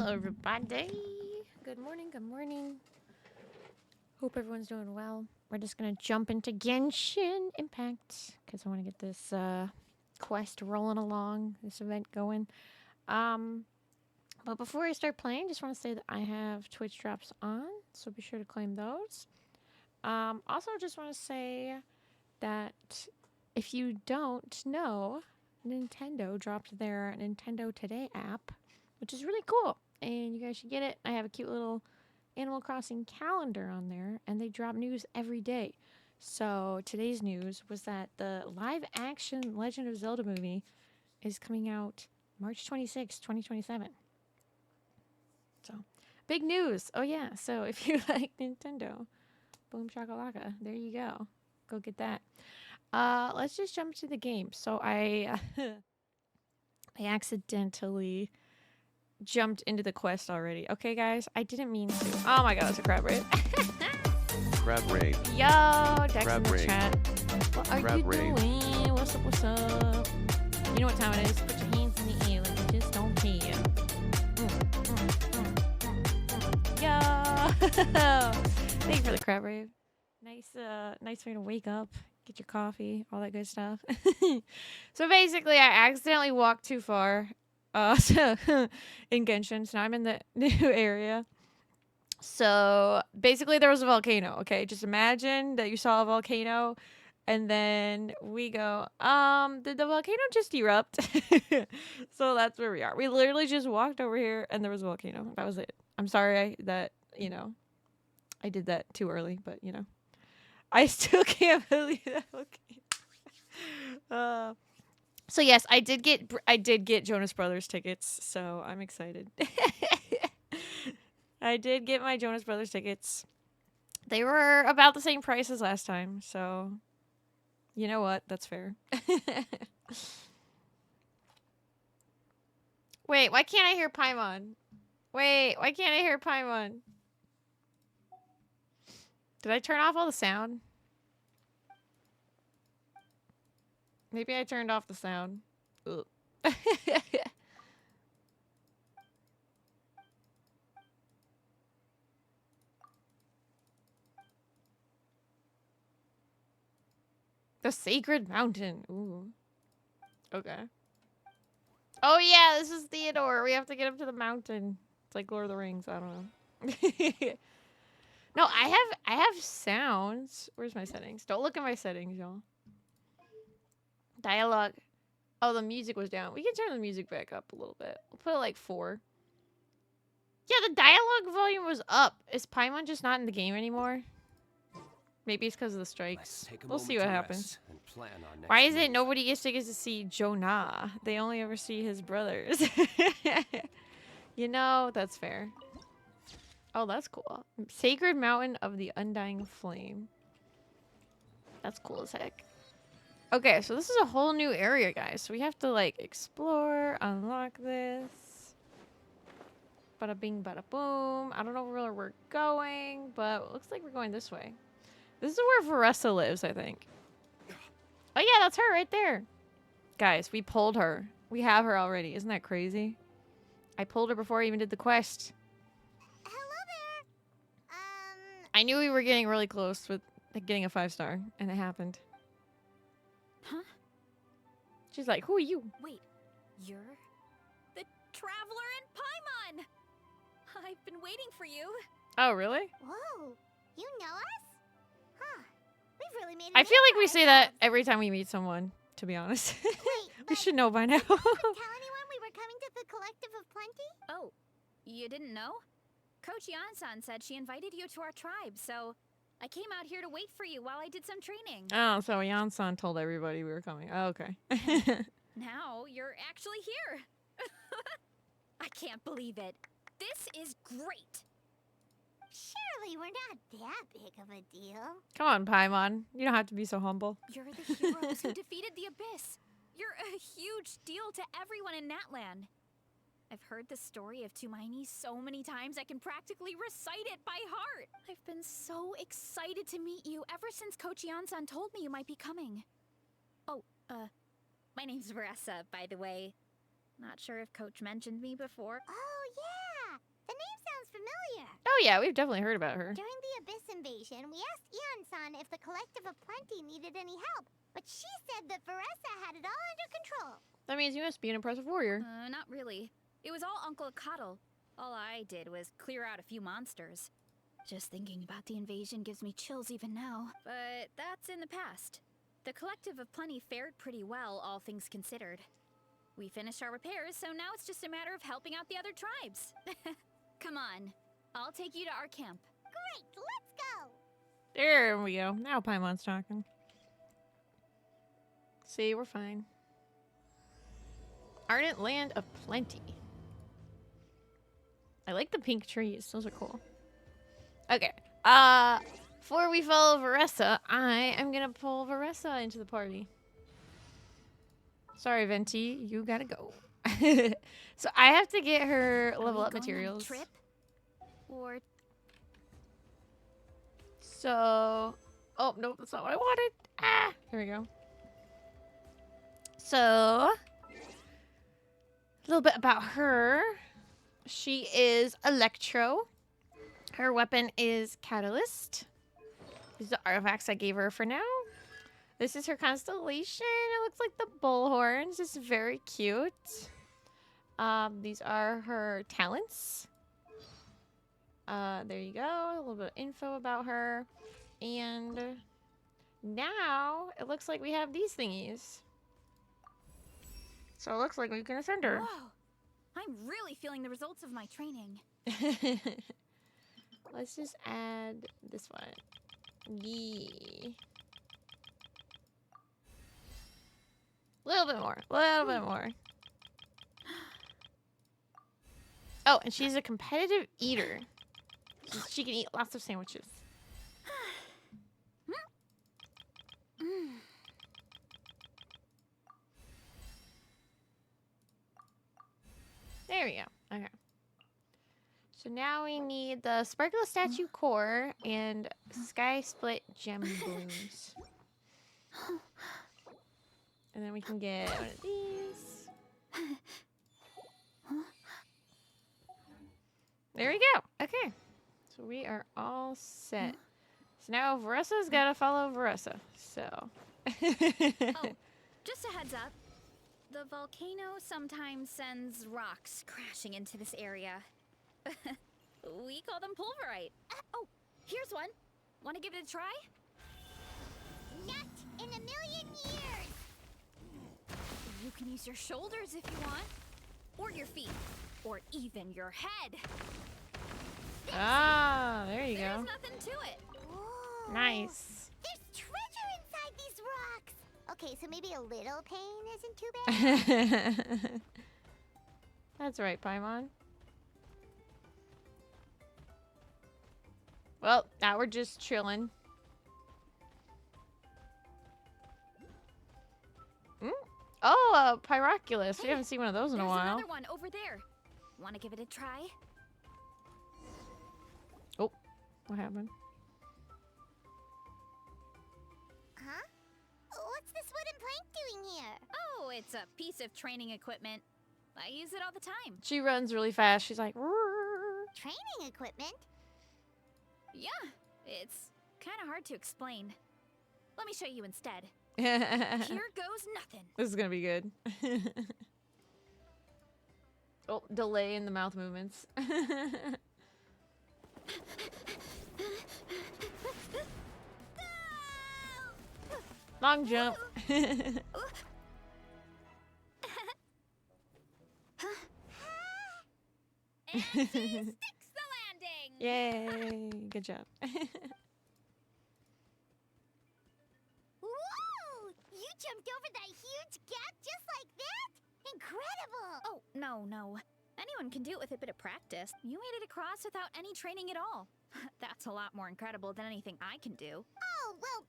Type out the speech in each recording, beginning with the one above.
Hello, everybody. Good morning. Good morning. Hope everyone's doing well. We're just gonna jump into Genshin Impact because I want to get this quest rolling along, this event going. But before I start playing, just want to say that I have Twitch drops on, so be sure to claim those. Also, just want to say that if you don't know, Nintendo dropped their Nintendo Today app, which is really cool, and you guys should get it. I have a cute little Animal Crossing calendar on there, and they drop news every day. So today's news was that the live-action Legend of Zelda movie is coming out March 26, 2027. So, big news. Oh yeah, so if you like Nintendo, boom shakalaka, there you go. Go get that. Let's just jump to the game. So I I accidentally jumped into the quest already. Okay, guys, I didn't mean to. Oh my god, it's a crab raid. Crab raid. Yo, Dex Crab in the raid. chat. What are Crab you raid. doing? What's up, what's up? You know what time it is. Put your hands in the air like you just don't care. Yo! Thank you for the crab raid. Nice way to wake up, get your coffee, all that good stuff. So basically, I accidentally walked too far in Genshin, so now I'm in the new area. So basically, there was a volcano. Okay, just imagine that you saw a volcano, and then we go, did the volcano just erupt? So that's where we are. We literally just walked over here, and there was a volcano. That was it. I'm sorry that I did that too early, but I still can't believe that. Okay. So yes, I did get Jonas Brothers tickets, so I'm excited. I did get my Jonas Brothers tickets. They were about the same price as last time, so you know what? That's fair. Wait, why can't I hear Paimon? Wait, why can't I hear Paimon? Did I turn off all the sound? Maybe I turned off the sound. Ugh. The Sacred Mountain. Ooh. Okay. Oh yeah, this is Theodore. We have to get up to the mountain. It's like Lord of the Rings. I don't know. No, I have sounds. Where's my settings? Don't look at my settings, y'all. Dialogue. Oh, the music was down. We can turn the music back up a little bit. We'll put it like 4. Yeah, the dialogue volume was up. Is Paimon just not in the game anymore? Maybe it's because of the strikes. We'll see what happens. Why is it nobody gets to see Jonah? They only ever see his brothers. That's fair. Oh, that's cool. Sacred Mountain of the Undying Flame. That's cool as heck. Okay, so this is a whole new area, guys. So we have to, like, explore, unlock this. Bada bing, bada boom. I don't know where we're going, but it looks like we're going this way. This is where Varessa lives, I think. Oh, yeah, that's her right there. Guys, we pulled her. We have her already. Isn't that crazy? I pulled her before I even did the quest. Hello there. I knew we were getting really close with getting a 5-star, and it happened. Huh? She's like, who are you? Wait, you're the Traveler in Paimon! I've been waiting for you. Oh, really? Whoa, you know us? Huh, we've really made I feel like we say that every time we meet someone, to be honest. Wait, We should know by now. tell anyone we were coming to the Collective of Plenty? Oh, you didn't know? Coach Yansan said she invited you to our tribe, so I came out here to wait for you while I did some training. Oh, so Yansan told everybody we were coming. Oh, okay. Now you're actually here. I can't believe it. This is great. Surely we're not that big of a deal. Come on, Paimon. You don't have to be so humble. You're the heroes who defeated the Abyss. You're a huge deal to everyone in Natland. I've heard the story of Tumaini so many times I can practically recite it by heart. I've been so excited to meet you ever since Coach Yansan told me you might be coming. Oh, my name's Varessa, by the way. Not sure if Coach mentioned me before. Oh, yeah! The name sounds familiar. Oh yeah, we've definitely heard about her. During the Abyss invasion, we asked Eon-san if the Collective of Plenty needed any help, but she said that Veressa had it all under control. That means you must be an impressive warrior. Not really. It was all Uncle Cuddle. All I did was clear out a few monsters. Just thinking about the invasion gives me chills even now. But that's in the past. The Collective of Plenty fared pretty well, all things considered. We finished our repairs, so now it's just a matter of helping out the other tribes. Come on. I'll take you to our camp. Great, let's go. There we go. Now Paimon's talking. See, we're fine. Ardent Land of Plenty. I like the pink trees. Those are cool. Okay. Before we follow Veressa, I am gonna pull Veressa into the party. Sorry, Venti, you gotta go. So I have to get her level up materials. Trip? Or So, oh no, that's not what I wanted. Ah, there we go. So, a little bit about her. She is Electro. Her weapon is Catalyst. These are the artifacts I gave her for now. This is her constellation. It looks like the bullhorns. It's very cute. These are her talents. There you go. A little bit of info about her. And now it looks like we have these thingies. So it looks like we can ascend her. whoa! I'm really feeling the results of my training. Let's just add this one. Yee. A little bit more. A little bit more. Oh, and she's a competitive eater. She can eat lots of sandwiches. There we go. Okay. So now we need the Sparkle Statue Core and Sky Split Gem Blooms. And then we can get one of these. There we go. Okay. So we are all set. So now Veressa's got to follow Veressa. So. Oh, just a heads up. The volcano sometimes sends rocks crashing into this area. We call them pulverite. Oh, here's one. Want to give it a try? Not in a million years. You can use your shoulders if you want. Or your feet. Or even your head. Ah, there you There's go. nothing to it. Whoa. Nice. There's treasure inside these rocks. Okay, so maybe a little pain isn't too bad. That's right, Paimon. Well, now we're just chilling. Oh, a Pyroculus. We haven't seen one of those in a There's while. another one over there. Want to give it a try? Oh, what happened? Huh? What's this wooden plank doing here? Oh, it's a piece of training equipment. I use it all the time. She runs really fast. She's like, "Roar." Training equipment? Yeah, it's kind of hard to explain. Let me show you instead. Here Here goes nothing. This is gonna be good. Oh, delay in the mouth movements. Long jump. And she sticks the landing. Yay! Good job. Whoa! You jumped over that huge gap just like that? Incredible! Oh, no. Anyone can do it with a bit of practice. You made it across without any training at all. That's a lot more incredible than anything I can do. Oh, well,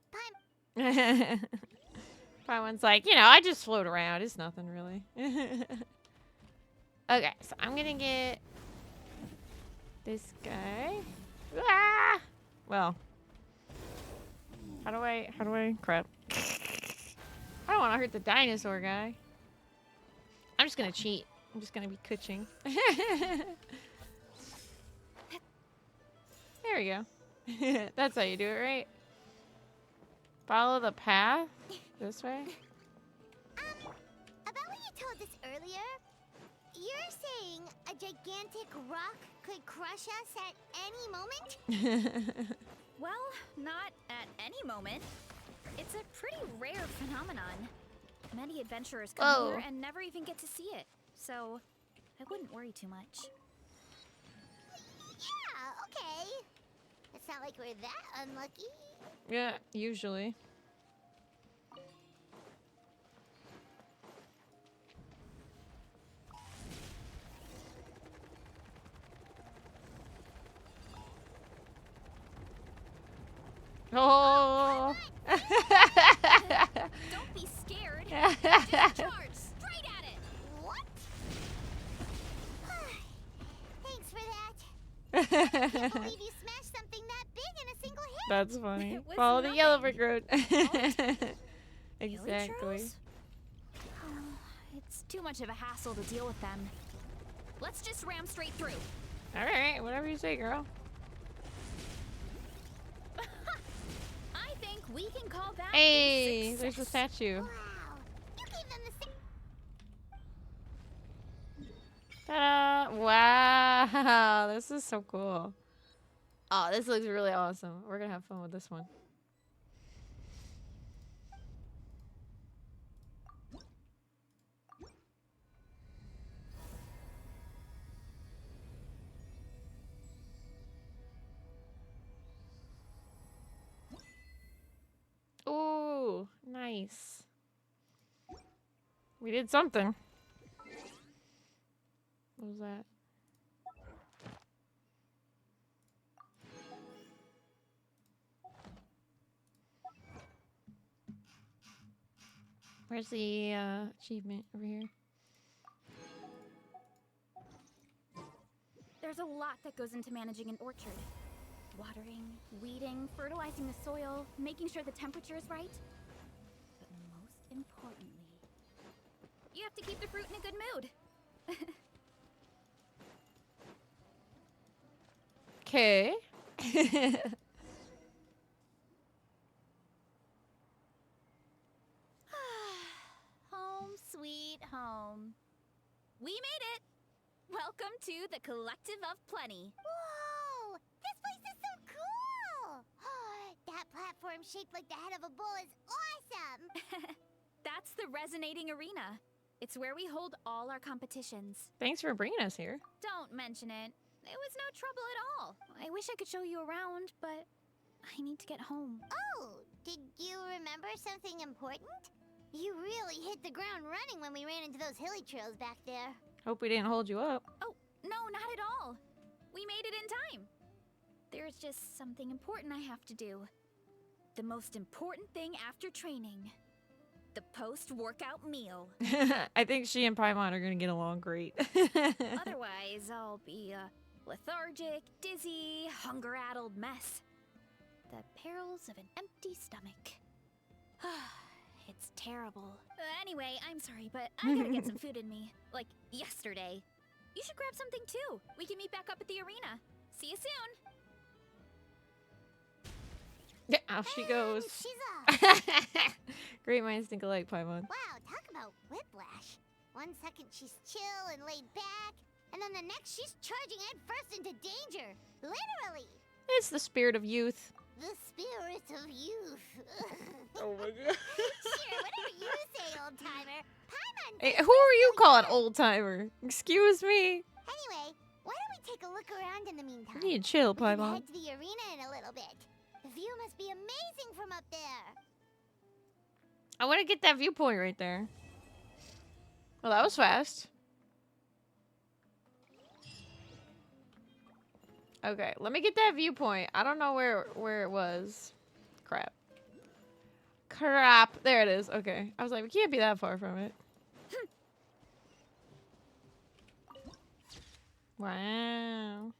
Paimon's like, I just float around. It's nothing really. Okay, so I'm gonna get this guy. Ah! Well, how do I? Crap. I don't want to hurt the dinosaur guy. I'm just gonna cheat. I'm just gonna be kutching. There we go. That's how you do it, right? Follow the path? This way? About what you told us earlier, you're saying a gigantic rock could crush us at any moment? Well, not at any moment. It's a pretty rare phenomenon. Many adventurers come here and never even get to see it. So, I wouldn't worry too much. Yeah, okay. It's not like we're that unlucky. Yeah, usually. Oh! Don't be scared. Just charge straight at it. What? Thanks for that. I can't believe you smashed something that big in a single hit. That's funny. It was Follow the yellow nothing. brick road. Really, Exactly. Charles? It's too much of a hassle to deal with them. Let's just ram straight through. Alright, whatever you say, girl. I think we can call that Hey, a there's the success. statue. Wow. You gave them the same. Ta-da! Wow, this is so cool. Oh, this looks really awesome. We're gonna have fun with this one. Ooh, nice. We did something. What was that? Where's the achievement over here? There's a lot that goes into managing an orchard. Watering, weeding, fertilizing the soil, making sure the temperature is right. But most importantly, you have to keep the fruit in a good mood. Okay. Home sweet home. We made it! Welcome to the Collective of Plenty. Whoa! This place is so cool! That platform shaped like the head of a bull is awesome! That's the Resonating Arena. It's where we hold all our competitions. Thanks for bringing us here. Don't mention it. It was no trouble at all. I wish I could show you around, but I need to get home. Oh, did you remember something important? You really hit the ground running when we ran into those hilly trails back there. Hope we didn't hold you up. Oh, no, not at all. We made it in time. There's just something important I have to do. The most important thing after training. The post-workout meal. I think she and Paimon are gonna get along great. Otherwise, I'll be a lethargic, dizzy, hunger-addled mess. The perils of an empty stomach. It's terrible. Anyway, I'm sorry, but I gotta get some food in me. Like, yesterday. You should grab something too. We can meet back up at the arena. See you soon. Yeah, off she goes. She's off. Great minds think alike, Paimon. Wow, talk about whiplash. 1 second she's chill and laid back, and then the next she's charging head first into danger. Literally. It's the spirit of youth. The spirit of youth. Oh my god. Sure, whatever you say, old timer. Paimon. Hey, who are you calling old timer? Excuse me. Anyway, why don't we take a look around in the meantime? You need to chill, We can Paimon. head to the arena in a little bit. The view must be amazing from up there. I want to get that viewpoint right there. Well, that was fast. Okay, let me get that viewpoint. I don't know where it was. Crap. Crap. There it is. Okay. I was like, we can't be that far from it. Wow.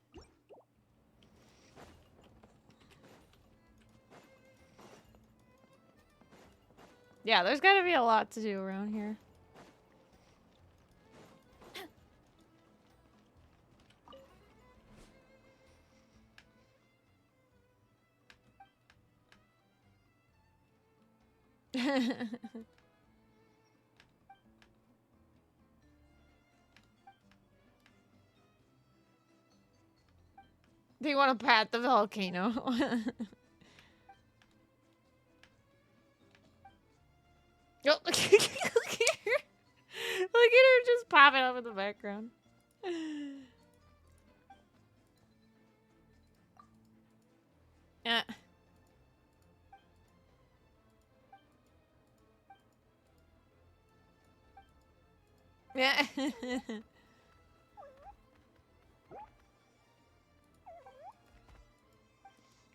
Yeah, there's got to be a lot to do around here. Do you want to pat the volcano? Oh, look at her. Look at her just popping up in the background. Yeah. Yeah.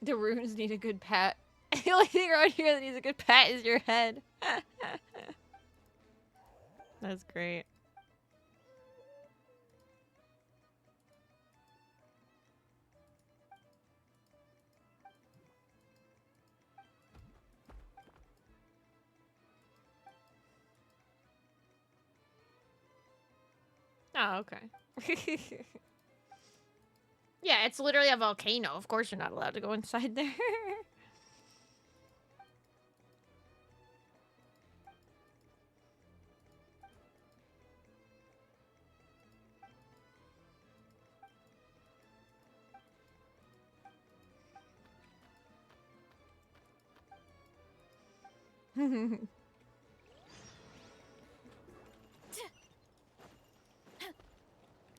The runes need a good pat. The only thing around here that needs a good pat is your head. That's great. Oh, okay. Yeah, it's literally a volcano. Of course you're not allowed to go inside there.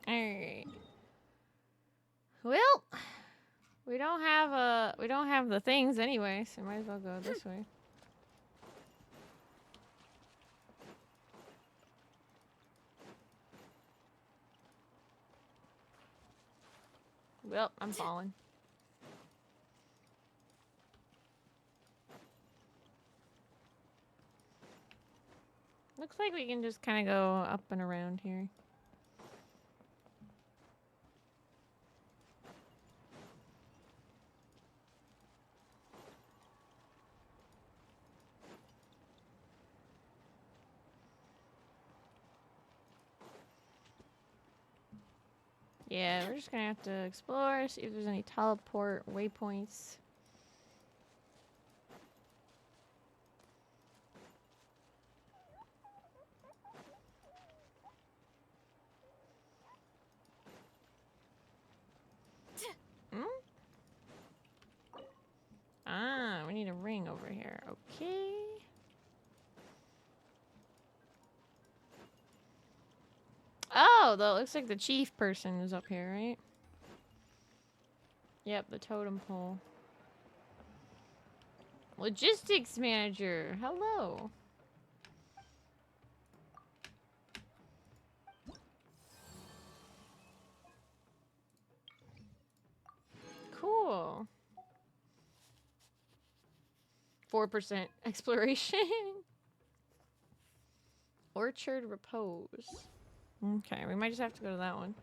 Alright. Well, we don't have the things anyway, so might as well go this way. Well, I'm falling. Looks like we can just kind of go up and around here. Yeah, we're just gonna have to explore, see if there's any teleport waypoints. Hmm? Ah, we need a ring over here. Okay. Oh, though it looks like the chief person is up here, right? Yep, the totem pole. Logistics manager. Hello. Cool. 4% exploration. Orchard Repose. Okay, we might just have to go to that one.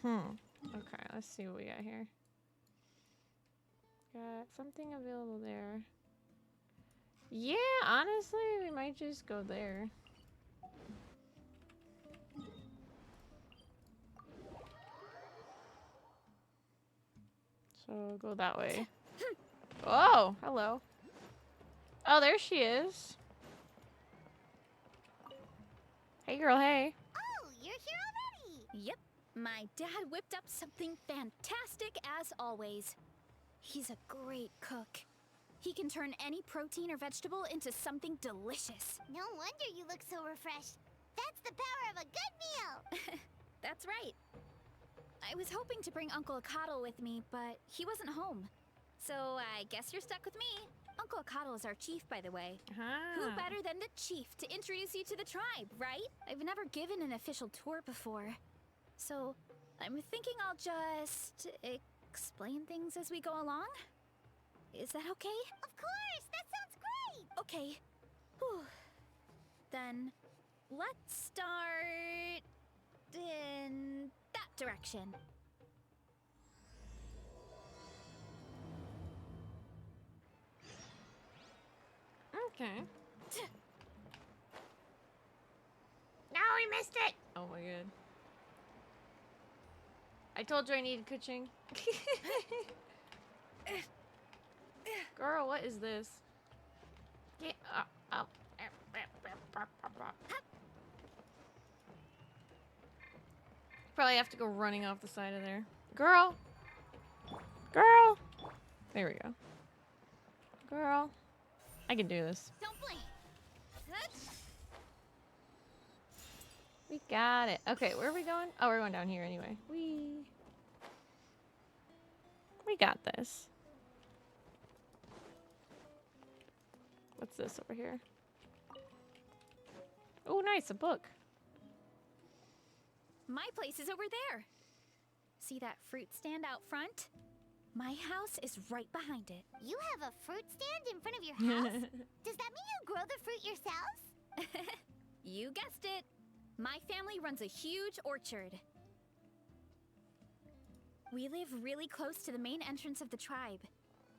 Okay, let's see what we got here. Got something available there. Yeah, honestly, we might just go there. So go that way. Oh, hello. Oh, there she is. Hey, girl, hey. Oh, you're here already! Yep, my dad whipped up something fantastic as always. He's a great cook. He can turn any protein or vegetable into something delicious. No wonder you look so refreshed. That's the power of a good meal! That's right. I was hoping to bring Uncle Akatl with me, but he wasn't home. So I guess you're stuck with me. Uncle Akatl is our chief, by the way. Who better than the chief to introduce you to the tribe, right? I've never given an official tour before. So I'm thinking I'll just explain things as we go along. Is that okay? Of course! That sounds great! Okay. Whew. Then let's start in that direction. Okay. No, we missed it! Oh my god. I told you I needed coaching. Girl, what is this? Get up. Probably have to go running off the side of there. Girl! Girl! There we go. Girl. I can do this. Don't blink. We got it. Okay, where are we going? Oh, we're going down here anyway. We got this. What's this over here? Oh, nice, a book. My place is over there. See that fruit stand out front? My house is right behind it. You have a fruit stand in front of your house? Does that mean you grow the fruit yourselves? You guessed it. My family runs a huge orchard. We live really close to the main entrance of the tribe.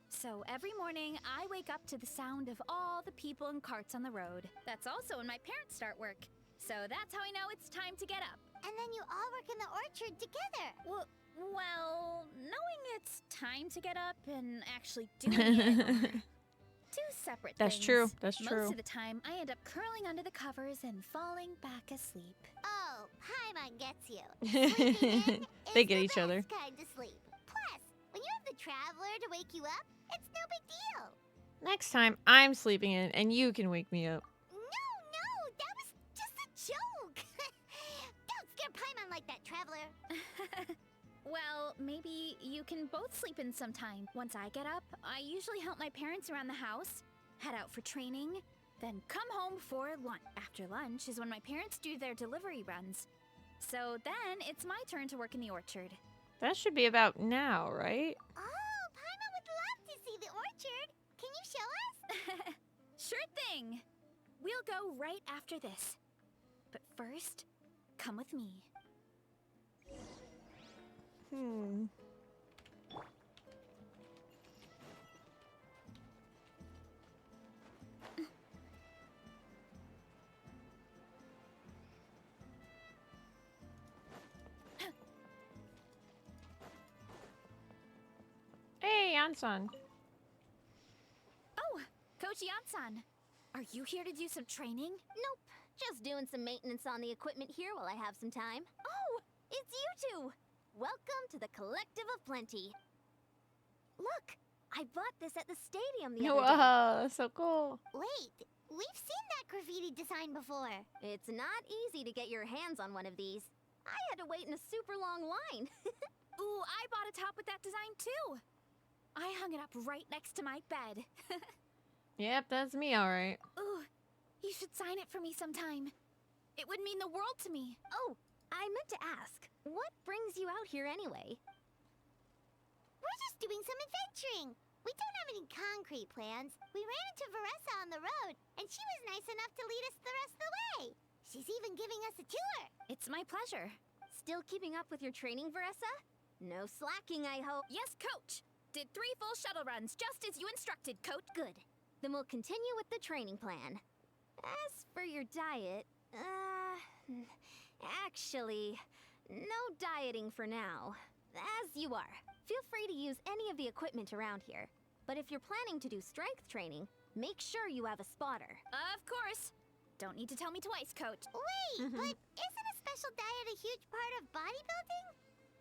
So every morning, I wake up to the sound of all the people and carts on the road. That's also when my parents start work. So that's how I know it's time to get up. And then you all work in the orchard together. Well, knowing it's time to get up and actually doing it are two separate That's things. true. That's true. Most of the time, I end up curling under the covers and falling back asleep. Oh, Paimon gets you. Sleeping in They is get the each other. best kind of sleep. Plus, when you have the traveler to wake you up, it's no big deal. Next time, I'm sleeping in and you can wake me up. No, that was just a joke. Don't scare Paimon like that, traveler. Well, maybe you can both sleep in sometime. Once I get up, I usually help my parents around the house, head out for training, then come home for lunch. After lunch is when my parents do their delivery runs. So then it's my turn to work in the orchard. That should be about now, right? Oh, Paimon would love to see the orchard. Can you show us? Sure thing. We'll go right after this. But first, come with me. Hey, Ansan. Oh, Coach Yansan. Are you here to do some training? Nope. Just doing some maintenance on the equipment here while I have some time. Oh, it's you two. Welcome to the Collective of Plenty. Look, I bought this at the stadium the other day. Wow, that's so cool. Wait, we've seen that graffiti design before. It's not easy to get your hands on one of these. I had to wait in a super long line. Ooh, I bought a top with that design too. I hung it up right next to my bed. Yep, that's me, all right. Ooh, you should sign it for me sometime. It would mean the world to me. Oh, I meant to ask, what brings you out here anyway? We're just doing some adventuring. We don't have any concrete plans. We ran into Veressa on the road, and she was nice enough to lead us the rest of the way. She's even giving us a tour. It's my pleasure. Still keeping up with your training, Veressa? No slacking, I hope. Yes, Coach. Did 3 full shuttle runs just as you instructed, Coach. Good. Then we'll continue with the training plan. As for your diet, actually, no dieting for now. As you are. Feel free to use any of the equipment around here. But if you're planning to do strength training, make sure you have a spotter. Of course. Don't need to tell me twice, Coach. Wait, but isn't a special diet a huge part of bodybuilding?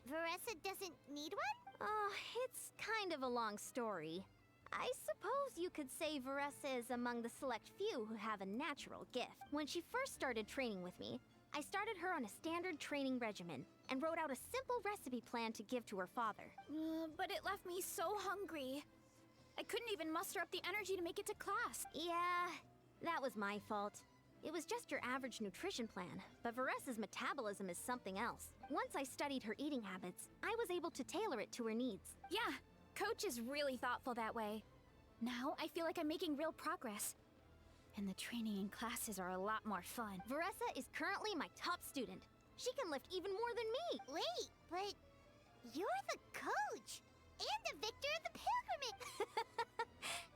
Veressa doesn't need one? Oh, it's kind of a long story. I suppose you could say Veressa is among the select few who have a natural gift. When she first started training with me, I started her on a standard training regimen and wrote out a simple recipe plan to give to her father. But it left me so hungry. I couldn't even muster up the energy to make it to class. Yeah, that was my fault. It was just your average nutrition plan, but Veressa's metabolism is something else. Once I studied her eating habits, I was able to tailor it to her needs. Yeah, Coach is really thoughtful that way. Now I feel like I'm making real progress. And the training and classes are a lot more fun. Veressa is currently my top student. She can lift even more than me. Wait, but you're the coach and the victor of the pilgrimage.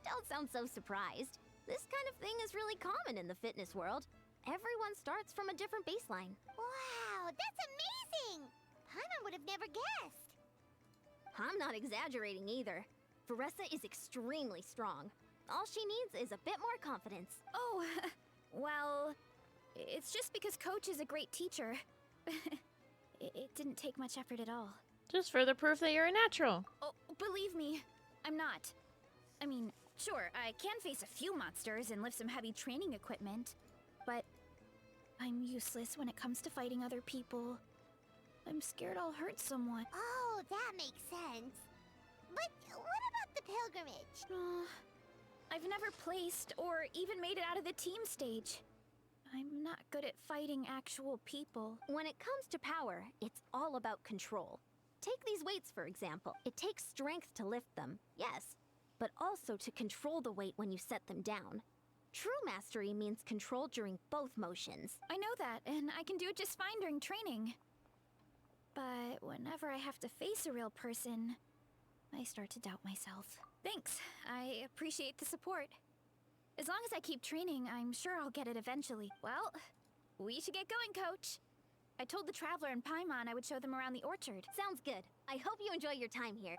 Don't sound so surprised. This kind of thing is really common in the fitness world. Everyone starts from a different baseline. Wow, that's amazing! Paimon would have never guessed. I'm not exaggerating either. Veressa is extremely strong. All she needs is a bit more confidence. Oh, well, it's just because Coach is a great teacher. It didn't take much effort at all. Just further proof that you're a natural. Oh, believe me, I'm not. I mean, sure, I can face a few monsters and lift some heavy training equipment, but I'm useless when it comes to fighting other people. I'm scared I'll hurt someone. Oh, that makes sense. But what about the pilgrimage? I've never placed or even made it out of the team stage. I'm not good at fighting actual people. When it comes to power, it's all about control. Take these weights, for example. It takes strength to lift them, yes, but also to control the weight when you set them down. True mastery means control during both motions. I know that, and I can do it just fine during training. But whenever I have to face a real person, I start to doubt myself. Thanks, I appreciate the support. As long as I keep training, I'm sure I'll get it eventually. Well, we should get going, Coach. I told the Traveler and Paimon I would show them around the orchard. Sounds good. I hope you enjoy your time here.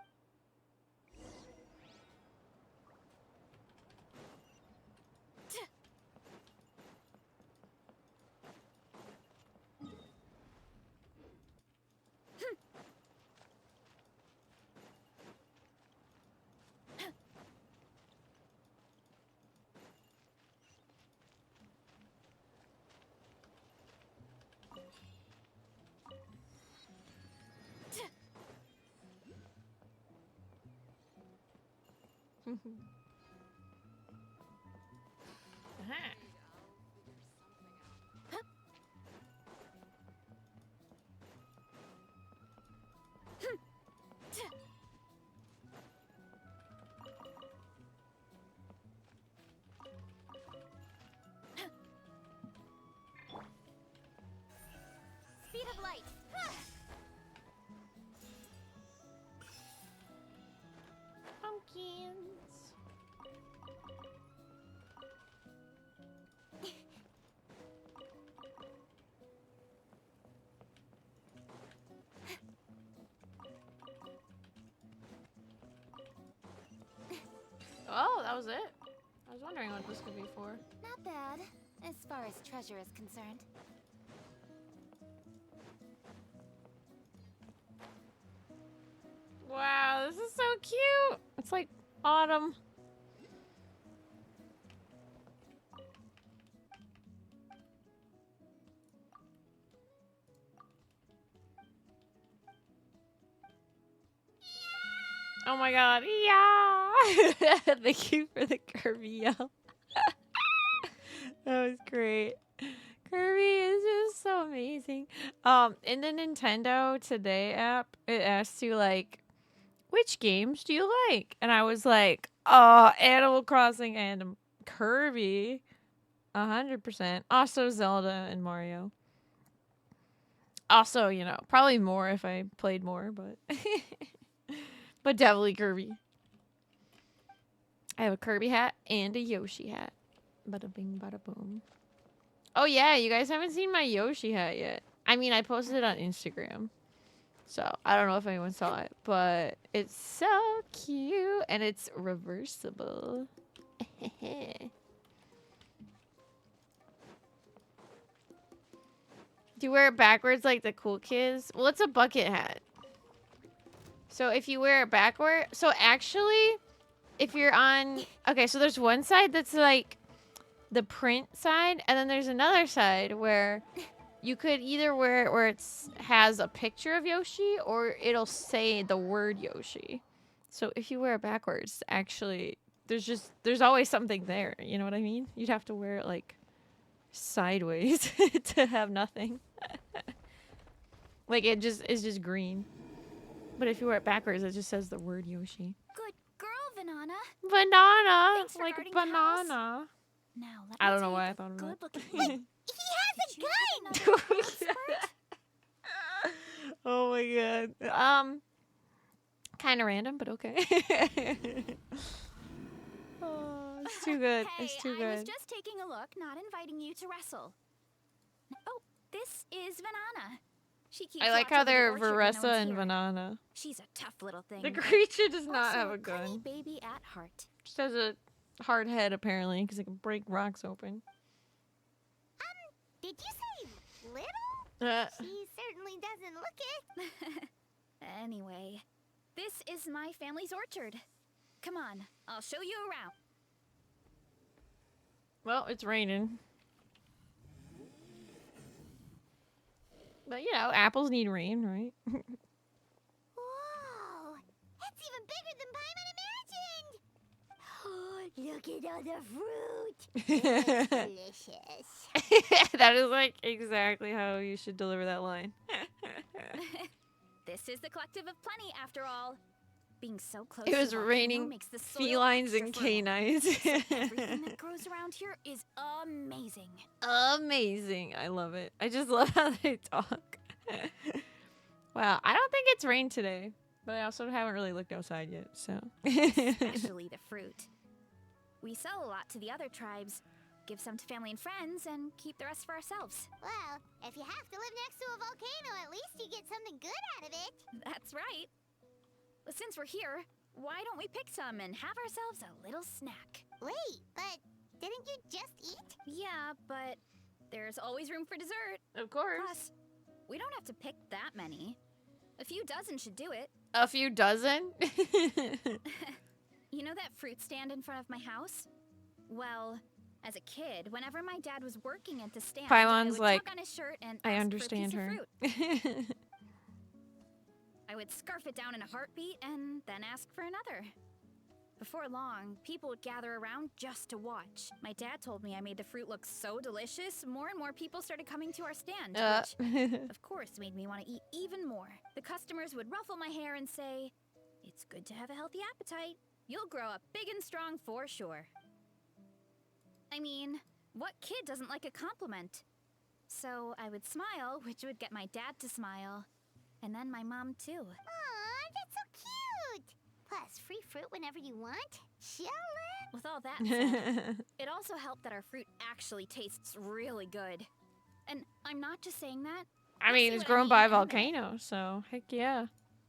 Aha. Speed of light. Pumpkins. Oh, that was it? I was wondering what this could be for. Not bad, as far as treasure is concerned. Wow, this is so cute. It's like autumn. Oh my god, yeah! Thank you for the Kirby yell. That was great. Kirby is just so amazing. In the Nintendo Today app, it asks you like, which games do you like? And I was like, Animal Crossing and Kirby. 100%. Also Zelda and Mario. Also, you know, probably more if I played more, but but definitely Kirby. I have a Kirby hat and a Yoshi hat. Bada bing, bada boom. Oh yeah, you guys haven't seen my Yoshi hat yet. I mean, I posted it on Instagram. So, I don't know if anyone saw it, but it's so cute and it's reversible. Do you wear it backwards like the cool kids? Well, it's a bucket hat. So if you wear it backward, so actually, if you're on, okay, so there's one side that's like the print side, and then there's another side where you could either wear it where it has a picture of Yoshi, or it'll say the word Yoshi. So if you wear it backwards, actually, there's always something there. You know what I mean? You'd have to wear it like sideways to have nothing. Like it just is just green. But if you wear it backwards, it just says the word Yoshi. Good girl, Banana. Banana, Thanks for like guarding the house. banana. Now, let I me don't know take why I a thought of good that. look at He has a gun! Another growth spurt? Oh my god. Kind of random, but okay. Oh, it's too good. Hey, It's too I was good. just taking a look, not inviting you to wrestle. Oh, this is Vanana. She keeps I like watch how over the they're orchard when no Varessa one's and here. Banana. She's a tough little thing. The but creature does not also have a a cuddly gun. baby at heart. Just has a hard head, apparently, because it can break rocks open. Did you say little? She certainly doesn't look it. Anyway, this is my family's orchard. Come on, I'll show you around. Well, it's raining. But, you know, apples need rain, right? Whoa! It's even bigger than Paimon imagined! Look at all the fruit! It's delicious. That is, like, exactly how you should deliver that line. This is the Collective of Plenty, after all. Being so close It to was the volcano raining makes the soil felines extra and fertile. canines. Everything that grows around here is amazing. Amazing. I love it. I just love how they talk. Wow. I don't think it's rained today, but I also haven't really looked outside yet, so. Especially the fruit. We sell a lot to the other tribes, give some to family and friends, and keep the rest for ourselves. Well, if you have to live next to a volcano, at least you get something good out of it. That's right. But since we're here, why don't we pick some and have ourselves a little snack? Wait, but didn't you just eat? Yeah, but there's always room for dessert. Of course. Plus, we don't have to pick that many. A few dozen should do it. A few dozen? You know that fruit stand in front of my house? Well, as a kid, whenever my dad was working at the stand, Paimon's I would like, tug on his shirt and I ask understand for a her. piece of fruit. I would scarf it down in a heartbeat and then ask for another. Before long, people would gather around just to watch. My dad told me I made the fruit look so delicious, more and more people started coming to our stand, which, of course, made me want to eat even more. The customers would ruffle my hair and say, "It's good to have a healthy appetite. You'll grow up big and strong for sure." I mean, what kid doesn't like a compliment? So I would smile, which would get my dad to smile. And then my mom, too. Aw, that's so cute! Plus, free fruit whenever you want. Chillin'! With all that said, it also helped that our fruit actually tastes really good. And I'm not just saying that. I You'll mean, see it's what grown mean by a in minute. volcano, so heck yeah.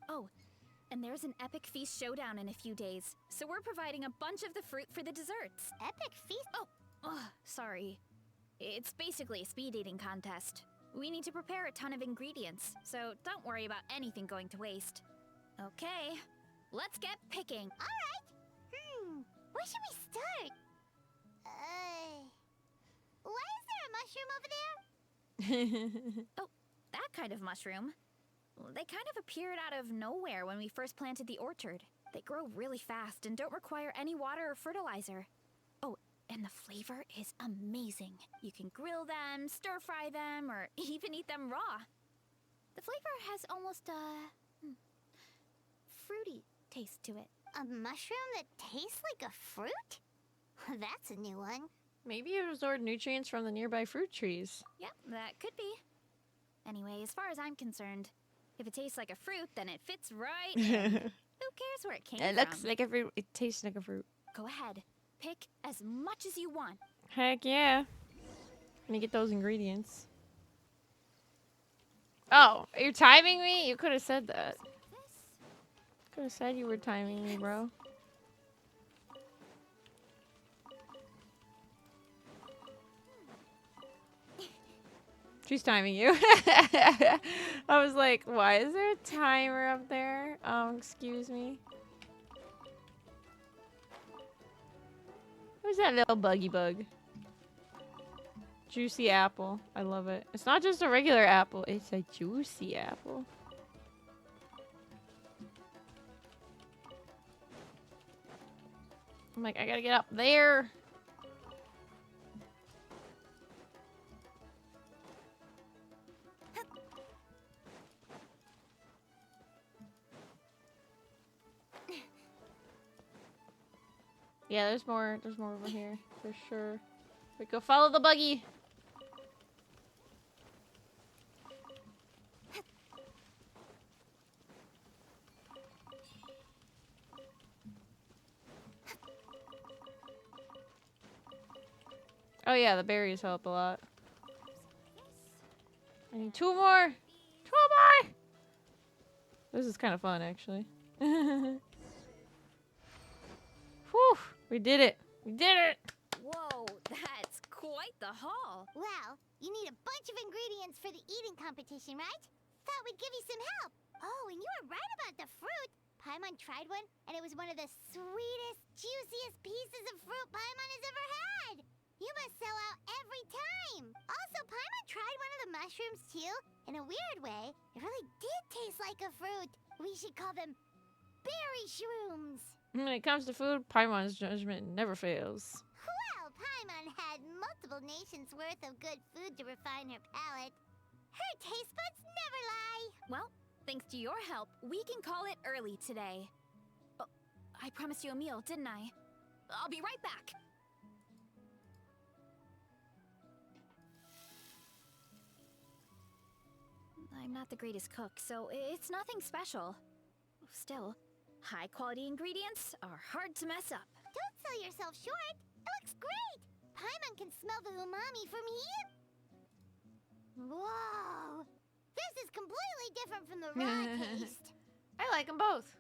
Oh, and there's an epic feast showdown in a few days. So we're providing a bunch of the fruit for the desserts. Epic feast? Oh, sorry. It's basically a speed dating contest. We need to prepare a ton of ingredients, so don't worry about anything going to waste. Okay, let's get picking. Where should we start? Why is there a mushroom over there? That kind of mushroom. They kind of appeared out of nowhere when we first planted the orchard. They grow really fast and don't require any water or fertilizer. Oh, and the flavor is amazing. You can grill them, stir fry them, or even eat them raw. The flavor has almost a fruity taste to it. A mushroom that tastes like a fruit? That's a new one. Maybe it absorbed nutrients from the nearby fruit trees. Yeah, that could be. Anyway, as far as I'm concerned, if it tastes like a fruit, then it fits right in. Who cares where it came It from? looks like a fruit. It tastes like a fruit. Go ahead. Pick as much as you want. Heck yeah. Let me get those ingredients. Oh, you're timing me? You could have said that. This. Could have said you were timing me, bro. She's timing you. I was like, why is there a timer up there? Excuse me. Who's that little buggy bug? Juicy apple. I love it. It's not just a regular apple, it's a juicy apple. I'm like, I gotta get up there. Yeah, there's more over here, for sure. We go follow the buggy. Oh yeah, the berries help a lot. I need 2 more! 2 more! This is kind of fun, actually. Whew! We did it! We did it! Whoa, that's quite the haul. Well, you need a bunch of ingredients for the eating competition, right? Thought we'd give you some help. Oh, and you were right about the fruit. Paimon tried one, and it was one of the sweetest, juiciest pieces of fruit Paimon has ever had. You must sell out every time. Also, Paimon tried one of the mushrooms too. In a weird way, it really did taste like a fruit. We should call them berry shrooms. When it comes to food, Paimon's judgment never fails. Well, Paimon had multiple nations' worth of good food to refine her palate. Her taste buds never lie. Well, thanks to your help, we can call it early today. Oh, I promised you a meal, didn't I? I'll be right back. I'm not the greatest cook, so it's nothing special. Still, high-quality ingredients are hard to mess up. Don't sell yourself short. It looks great. Paimon can smell the umami from here. Whoa! This is completely different from the raw taste. I like them both.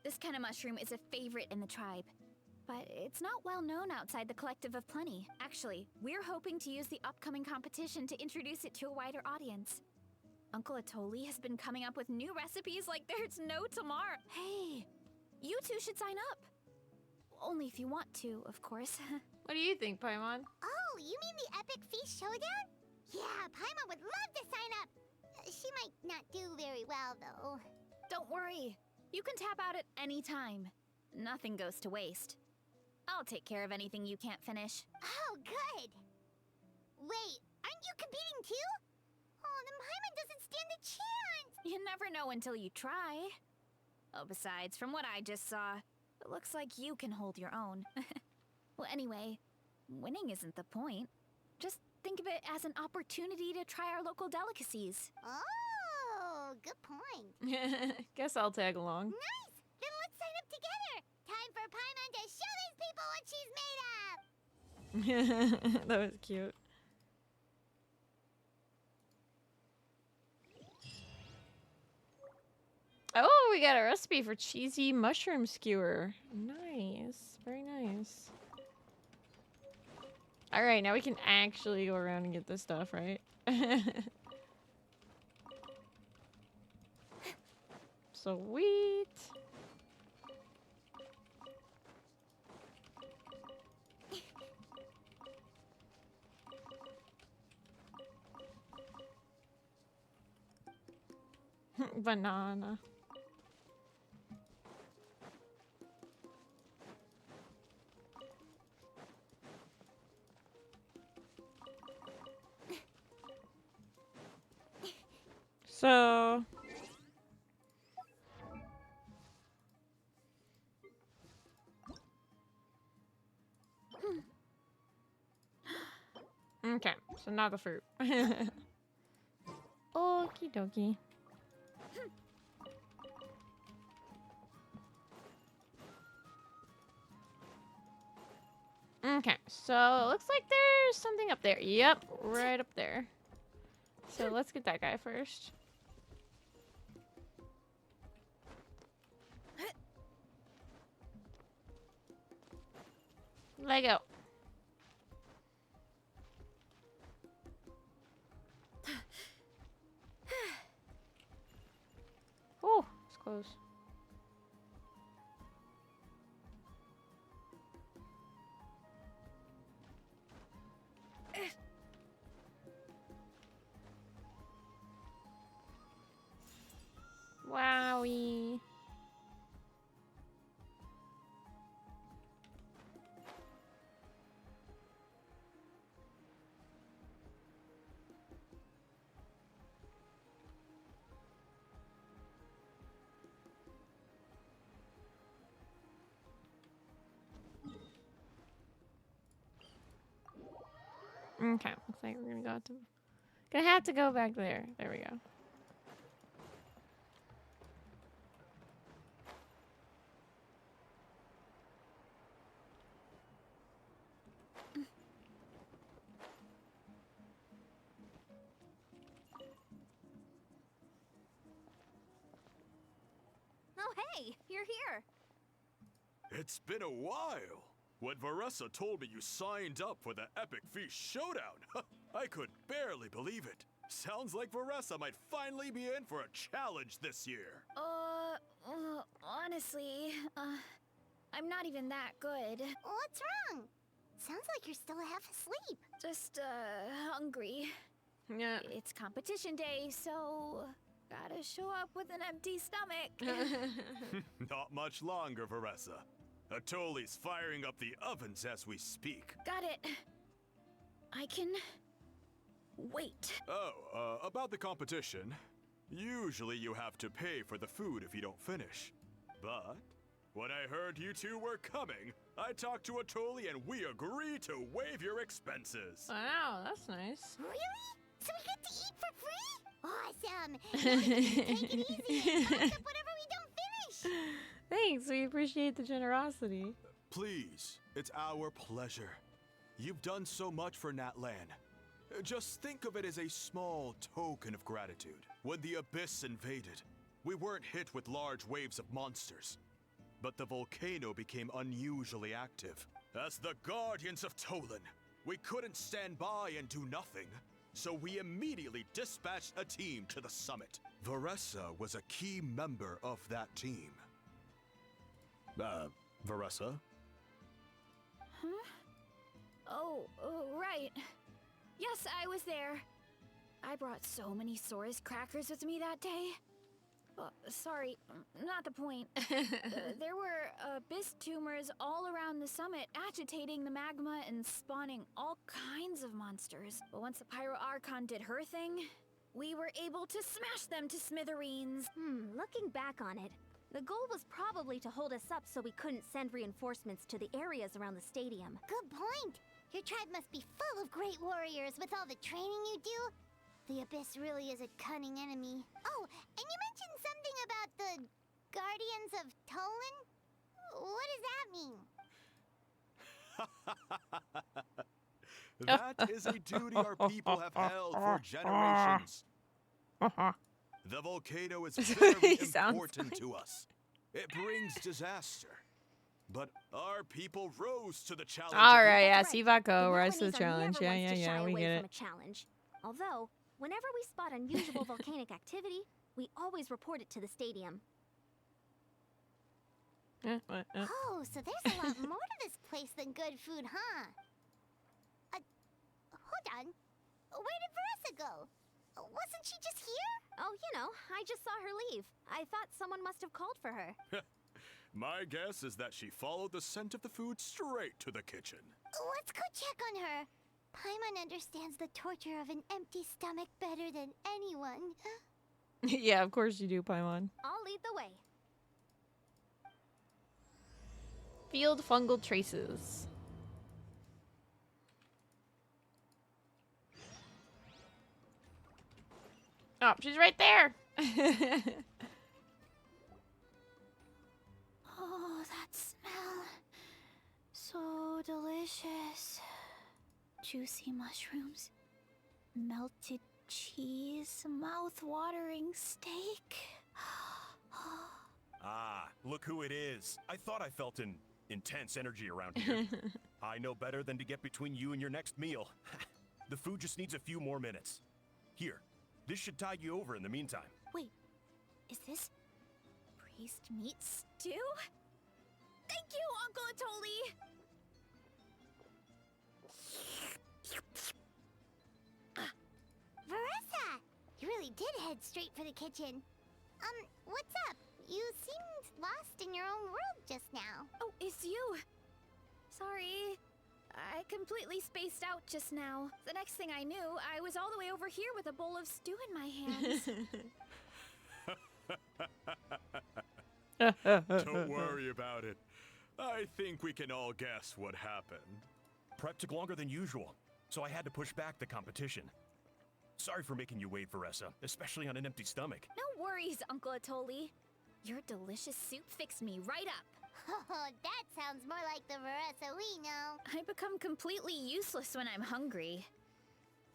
This kind of mushroom is a favorite in the tribe. But it's not well known outside the Collective of Plenty. Actually, we're hoping to use the upcoming competition to introduce it to a wider audience. Uncle Atoli has been coming up with new recipes like there's no tomorrow. Hey, you two should sign up. Only if you want to, of course. What do you think, Paimon? Oh, you mean the Epic Feast Showdown? Yeah, Paimon would love to sign up. She might not do very well, though. Don't worry. You can tap out at any time. Nothing goes to waste. I'll take care of anything you can't finish. Oh, good. Wait, aren't you competing too? Oh, then Paimon doesn't stand a chance. You never know until you try. Oh, besides, from what I just saw, it looks like you can hold your own. Well, anyway, winning isn't the point. Just think of it as an opportunity to try our local delicacies. Oh, good point. Guess I'll tag along. Nice! Then let's sign up together. Time for Paimon to show these people what she's made of. That was cute. Oh, we got a recipe for cheesy mushroom skewer. Nice. Very nice. Alright, now we can actually go around and get this stuff, right? Sweet. Banana. So okay, so not the fruit. Okie dokie. Okay, so it looks like there's something up there. Yep, right up there. So let's get that guy first. Lego. Oh, it's close. Wowie. Okay, looks like we're gonna have to go back there. There we go. Oh, hey, you're here. It's been a while. When Varessa told me you signed up for the Epic Feast Showdown, I could barely believe it. Sounds like Varessa might finally be in for a challenge this year. Honestly, I'm not even that good. What's wrong? Sounds like you're still half asleep. Just, hungry. Yeah. It's competition day, so gotta show up with an empty stomach. Not much longer, Varessa. Atoli's firing up the ovens as we speak. Got it. I can wait. Oh, about the competition. Usually you have to pay for the food if you don't finish. But when I heard you two were coming, I talked to Atoli and we agreed to waive your expenses. Wow, that's nice. Really? So we get to eat for free? Awesome! Now we can take it easy and box up whatever we don't finish! Thanks, we appreciate the generosity. Please, it's our pleasure. You've done so much for Natlan. Just think of it as a small token of gratitude. When the Abyss invaded, we weren't hit with large waves of monsters. But the volcano became unusually active. As the Guardians of Tolan, we couldn't stand by and do nothing. So we immediately dispatched a team to the summit. Varessa was a key member of that team. Varessa? Huh? Oh, right. Yes, I was there. I brought so many Saurus crackers with me that day. Sorry, not the point. There were abyss tumors all around the summit, agitating the magma and spawning all kinds of monsters. But once the Pyro Archon did her thing, we were able to smash them to smithereens. Looking back on it, the goal was probably to hold us up so we couldn't send reinforcements to the areas around the stadium. Good point. Your tribe must be full of great warriors with all the training you do. The Abyss really is a cunning enemy. Oh, and you mentioned something about the Guardians of Tolan? What does that mean? That is a duty our people have held for generations. The volcano is very He sounds important to us. It brings disaster. But our people rose to the challenge. All right, yeah, That's right. Sivako, The rise to the Melanese are challenge. never Yeah, ones to shy we away get from it. a challenge. Although, whenever we spot unusual volcanic activity, we always report it to the stadium. Oh, so there's a lot more to this place than good food, huh? Hold on. Where did Varessa go? Wasn't she just here? Oh, you know, I just saw her leave. I thought someone must have called for her. My guess is that she followed the scent of the food straight to the kitchen. Let's go check on her. Paimon understands the torture of an empty stomach better than anyone. Yeah, of course you do, Paimon. I'll lead the way. Field fungal traces. Oh, she's right there. Oh, that smell. So delicious. Juicy mushrooms, melted cheese, mouth-watering steak. Ah, look who it is. I thought I felt an intense energy around here. I know better than to get between you and your next meal. The food just needs a few more minutes. Here, this should tide you over in the meantime. Wait, is this priest meat stew? Thank you, Uncle Atoli! Varessa! You really did head straight for the kitchen. What's up? You seemed lost in your own world just now. Oh, it's you! Sorry. I completely spaced out just now. The next thing I knew, I was all the way over here with a bowl of stew in my hands. Don't worry about it. I think we can all guess what happened. Prep took longer than usual, so I had to push back the competition. Sorry for making you wait, Varessa, especially on an empty stomach. No worries, Uncle Atoli. Your delicious soup fixed me right up. Oh, that sounds more like the Varessa we know. I become completely useless when I'm hungry.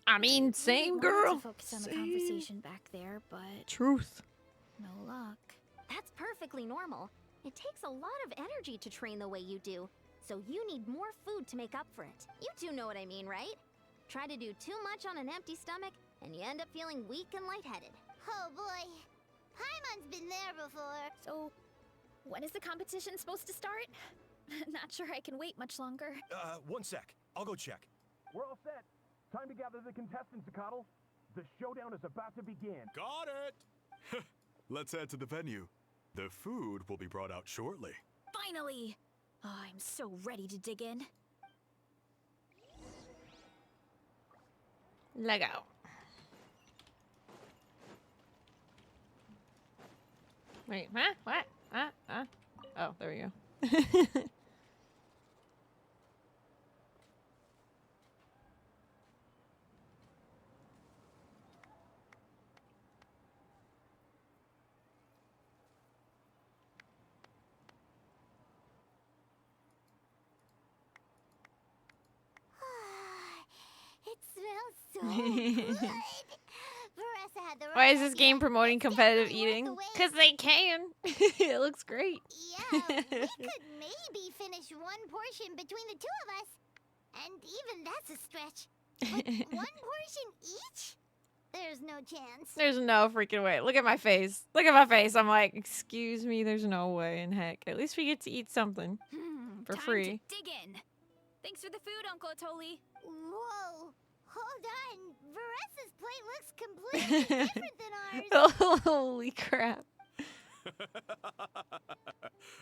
I mean, same Wanted girl. to focus on the Same. conversation back there, but Truth. no luck. That's perfectly normal. It takes a lot of energy to train the way you do, so you need more food to make up for it. You two know what I mean, right? Try to do too much on an empty stomach, and you end up feeling weak and lightheaded. Oh boy. Paimon's been there before. So, when is the competition supposed to start? Not sure I can wait much longer. One sec. I'll go check. We're all set. Time to gather the contestants, Coddle. The showdown is about to begin. Got it! Let's head to the venue. The food will be brought out shortly. Finally! Oh, I'm so ready to dig in. Lego. Wait, huh? What? Oh, there we go. It smells so good. Veressa had the Why right is this idea. game promoting It's competitive definitely worth eating? the wait. Because they can. It looks great. Yeah, we could maybe finish one portion between the two of us. And even that's a stretch. But one portion each? There's no chance. There's no freaking way. Look at my face. Look at my face. I'm like, excuse me, there's no way in heck. At least we get to eat something for Time free. to dig in. Thanks for the food, Uncle Atoli. Whoa. Hold on. Veresa's plate looks completely different than ours. Holy crap.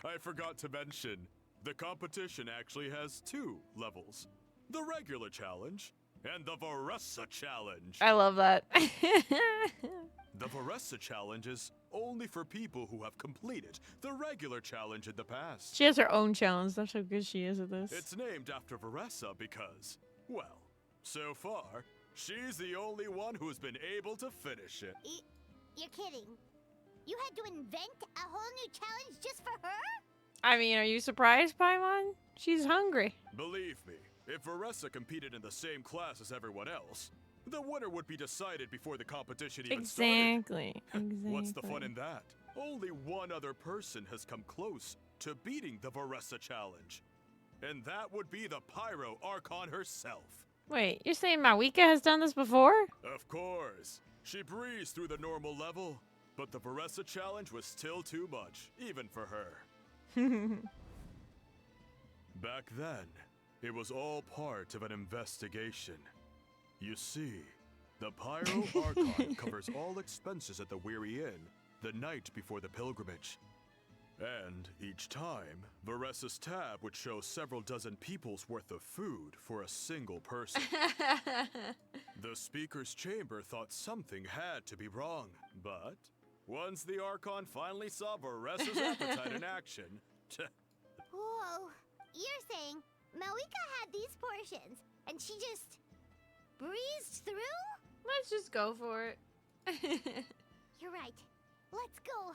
I forgot to mention, the competition actually has 2 levels. The regular challenge and the Veressa challenge. I love that. The Veressa challenge is only for people who have completed the regular challenge in the past. She has her own challenge. That's how good she is at this. It's named after Veressa because, well, so far, she's the only one who's been able to finish it. You're kidding. You had to invent a whole new challenge just for her? I mean, are you surprised, Paimon? She's hungry. Believe me, if Veressa competed in the same class as everyone else, the winner would be decided before the competition even started. Exactly. What's the fun in that? Only one other person has come close to beating the Veressa challenge. And that would be the Pyro Archon herself. Wait, you're saying Mawika has done this before? Of course. She breezed through the normal level, but the Veressa challenge was still too much, even for her. Back then, it was all part of an investigation. You see, the Pyro Archon covers all expenses at the Weary Inn the night before the pilgrimage. And each time, Veressa's tab would show several dozen people's worth of food for a single person. The Speaker's Chamber thought something had to be wrong, but once the Archon finally saw Veressa's appetite in action, Whoa. You're saying Mawika had these portions, and she just breezed through? Let's just go for it. You're right. Let's go.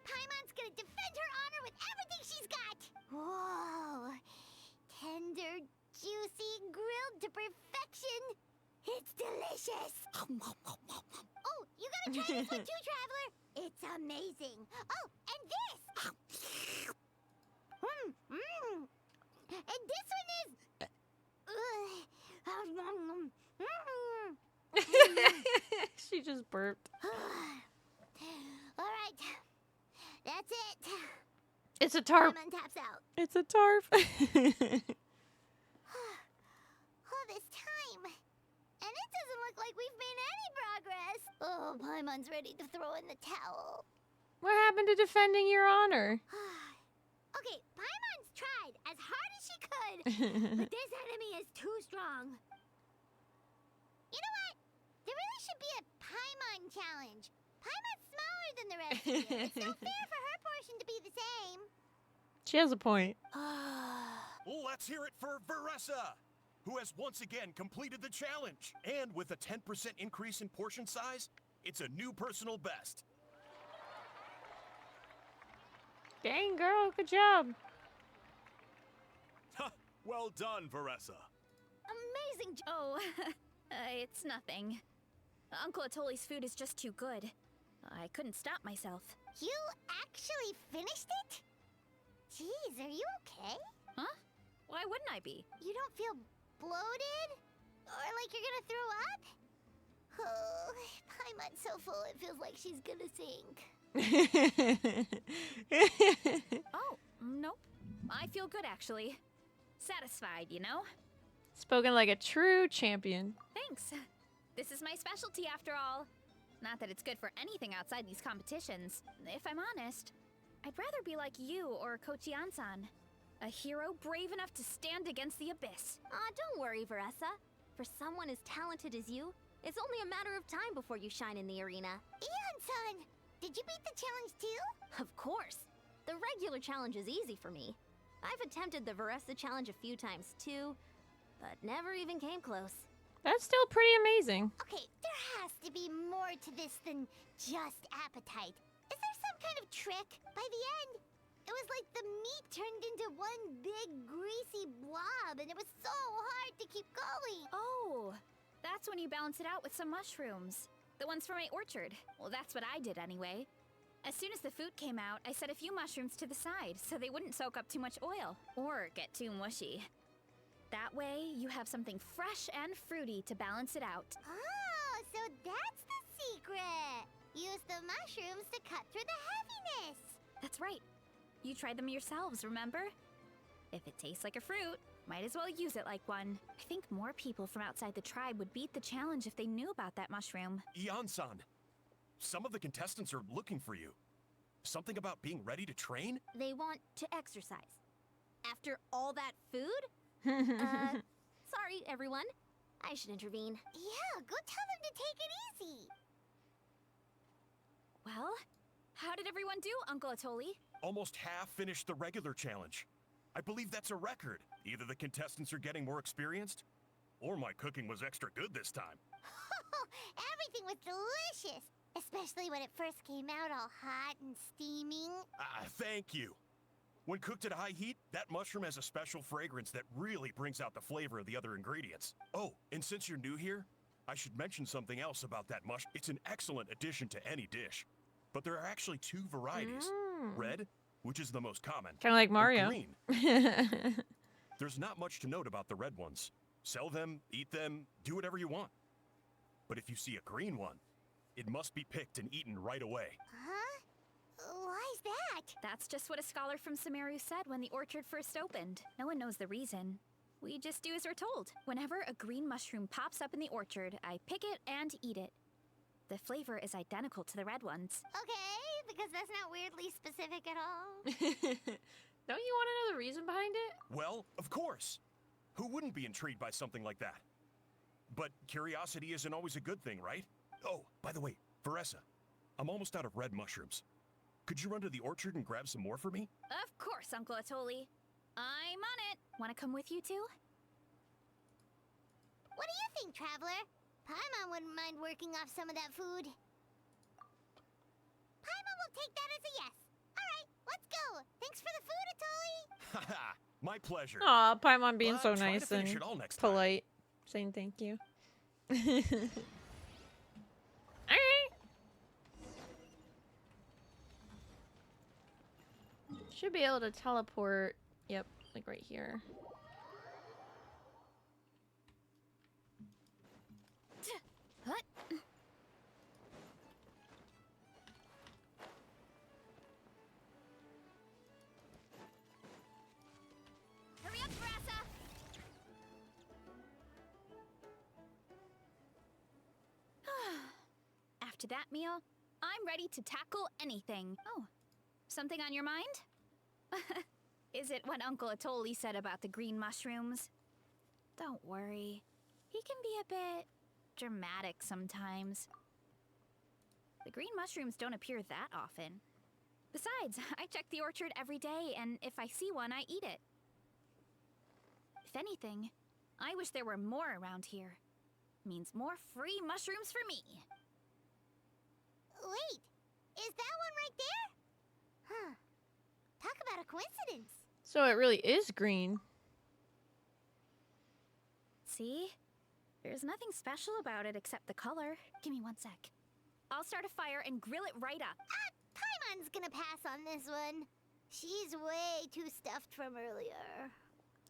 Paimon's gonna defend her honor with everything she's got. Whoa. Tender, juicy, grilled to perfection. It's delicious. Oh, you gotta try this one too, Traveler. It's amazing. Oh, and this. And this one is... She just burped. All right. That's it. It's a tarp. Paimon taps out. It's a tarp. All this time. And it doesn't look like we've made any progress. Oh, Paimon's ready to throw in the towel. What happened to defending your honor? Okay, Paimon's tried as hard as she could, but this enemy is too strong. You know what? There really should be a Paimon challenge. Paimon's smaller than the rest of you. It's not fair for her portion to be the same. She has a point. Let's hear it for Veressa, who has once again completed the challenge. And with a 10% increase in portion size, it's a new personal best. Dang, girl, good job. Well done, Veressa. Amazing. Oh, it's nothing. Uncle Atoli's food is just too good. I couldn't stop myself. You actually finished it? Jeez, are you okay? Huh? Why wouldn't I be? You don't feel bloated? Or like you're gonna throw up? Oh, Paimon's so full it feels like she's gonna sink. Oh, nope. I feel good, actually. Satisfied, you know? Spoken like a true champion. Thanks. This is my specialty, after all. Not that it's good for anything outside these competitions. If I'm honest, I'd rather be like you or Kochi-an-san. A hero brave enough to stand against the abyss. Aw, don't worry, Veressa. For someone as talented as you, it's only a matter of time before you shine in the arena. Ian-san, did you beat the challenge too? Of course. The regular challenge is easy for me. I've attempted the Veressa challenge a few times too, but never even came close. That's still pretty amazing. Okay, there has to be more to this than just appetite. Is there some kind of trick? By the end, it was like the meat turned into one big greasy blob and it was so hard to keep going. Oh, that's when you balance it out with some mushrooms. The ones from my orchard. Well, that's what I did anyway. As soon as the food came out, I set a few mushrooms to the side so they wouldn't soak up too much oil or get too mushy. That way, you have something fresh and fruity to balance it out. Oh, so that's the secret. Use the mushrooms to cut through the heaviness. That's right. You tried them yourselves, remember? If it tastes like a fruit, might as well use it like one. I think more people from outside the tribe would beat the challenge if they knew about that mushroom. Ian-san, some of the contestants are looking for you. Something about being ready to train? They want to exercise. After all that food? Sorry, everyone. I should intervene. Yeah, go tell them to take it easy. Well, how did everyone do, Uncle Atoli? Almost half finished the regular challenge. I believe that's a record. Either the contestants are getting more experienced, or my cooking was extra good this time. Everything was delicious, especially when it first came out all hot and steaming. Thank you. When cooked at high heat, that mushroom has a special fragrance that really brings out the flavor of the other ingredients. Oh, and since you're new here, I should mention something else about that mushroom. It's an excellent addition to any dish. But there are actually two varieties. Red, which is the most common. Kind of like and Mario. green. There's not much to note about the red ones. Sell them, eat them, do whatever you want. But if you see a green one, it must be picked and eaten right away. Huh? Why's that? That's just what a scholar from Sumeru said when the orchard first opened. No one knows the reason. We just do as we're told. Whenever a green mushroom pops up in the orchard, I pick it and eat it. The flavor is identical to the red ones. Okay, because that's not weirdly specific at all. Don't you want to know the reason behind it? Well, of course. Who wouldn't be intrigued by something like that? But curiosity isn't always a good thing, right? Oh, by the way, Veressa, I'm almost out of red mushrooms. Could you run to the orchard and grab some more for me? Of course, Uncle Atoli. I'm on it. Want to come with you too? What do you think, Traveler? Paimon wouldn't mind working off some of that food. Paimon will take that as a yes. All right, let's go. Thanks for the food, Atoli. Haha, my pleasure. Aw, Paimon being But so try to nice finish and it all next time. polite. Saying thank you. Alright. Should be able to teleport. Yep, like right here. What? Hurry up, Veressa! After that meal, I'm ready to tackle anything. Oh, something on your mind? Is it what Uncle Atoli said about the green mushrooms? Don't worry. He can be a bit dramatic sometimes. The green mushrooms don't appear that often. Besides, I check the orchard every day, and if I see one, I eat it. If anything, I wish there were more around here. Means more free mushrooms for me. Wait, is that one right there? Huh. Talk about a coincidence. So it really is green. See? There's nothing special about it except the color. Give me 1 sec. I'll start a fire and grill it right up. Paimon, Paimon's gonna pass on this one. She's way too stuffed from earlier.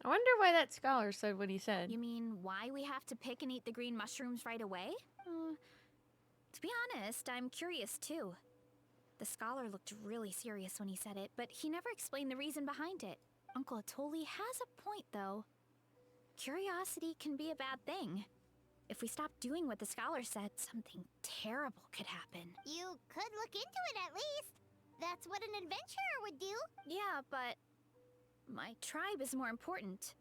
I wonder why that scholar said what he said. You mean why we have to pick and eat the green mushrooms right away? To be honest, I'm curious too. The scholar looked really serious when he said it, but he never explained the reason behind it. Uncle Atoli has a point, though. Curiosity can be a bad thing. If we stop doing what the scholar said, something terrible could happen. You could look into it at least. That's what an adventurer would do. Yeah, but my tribe is more important.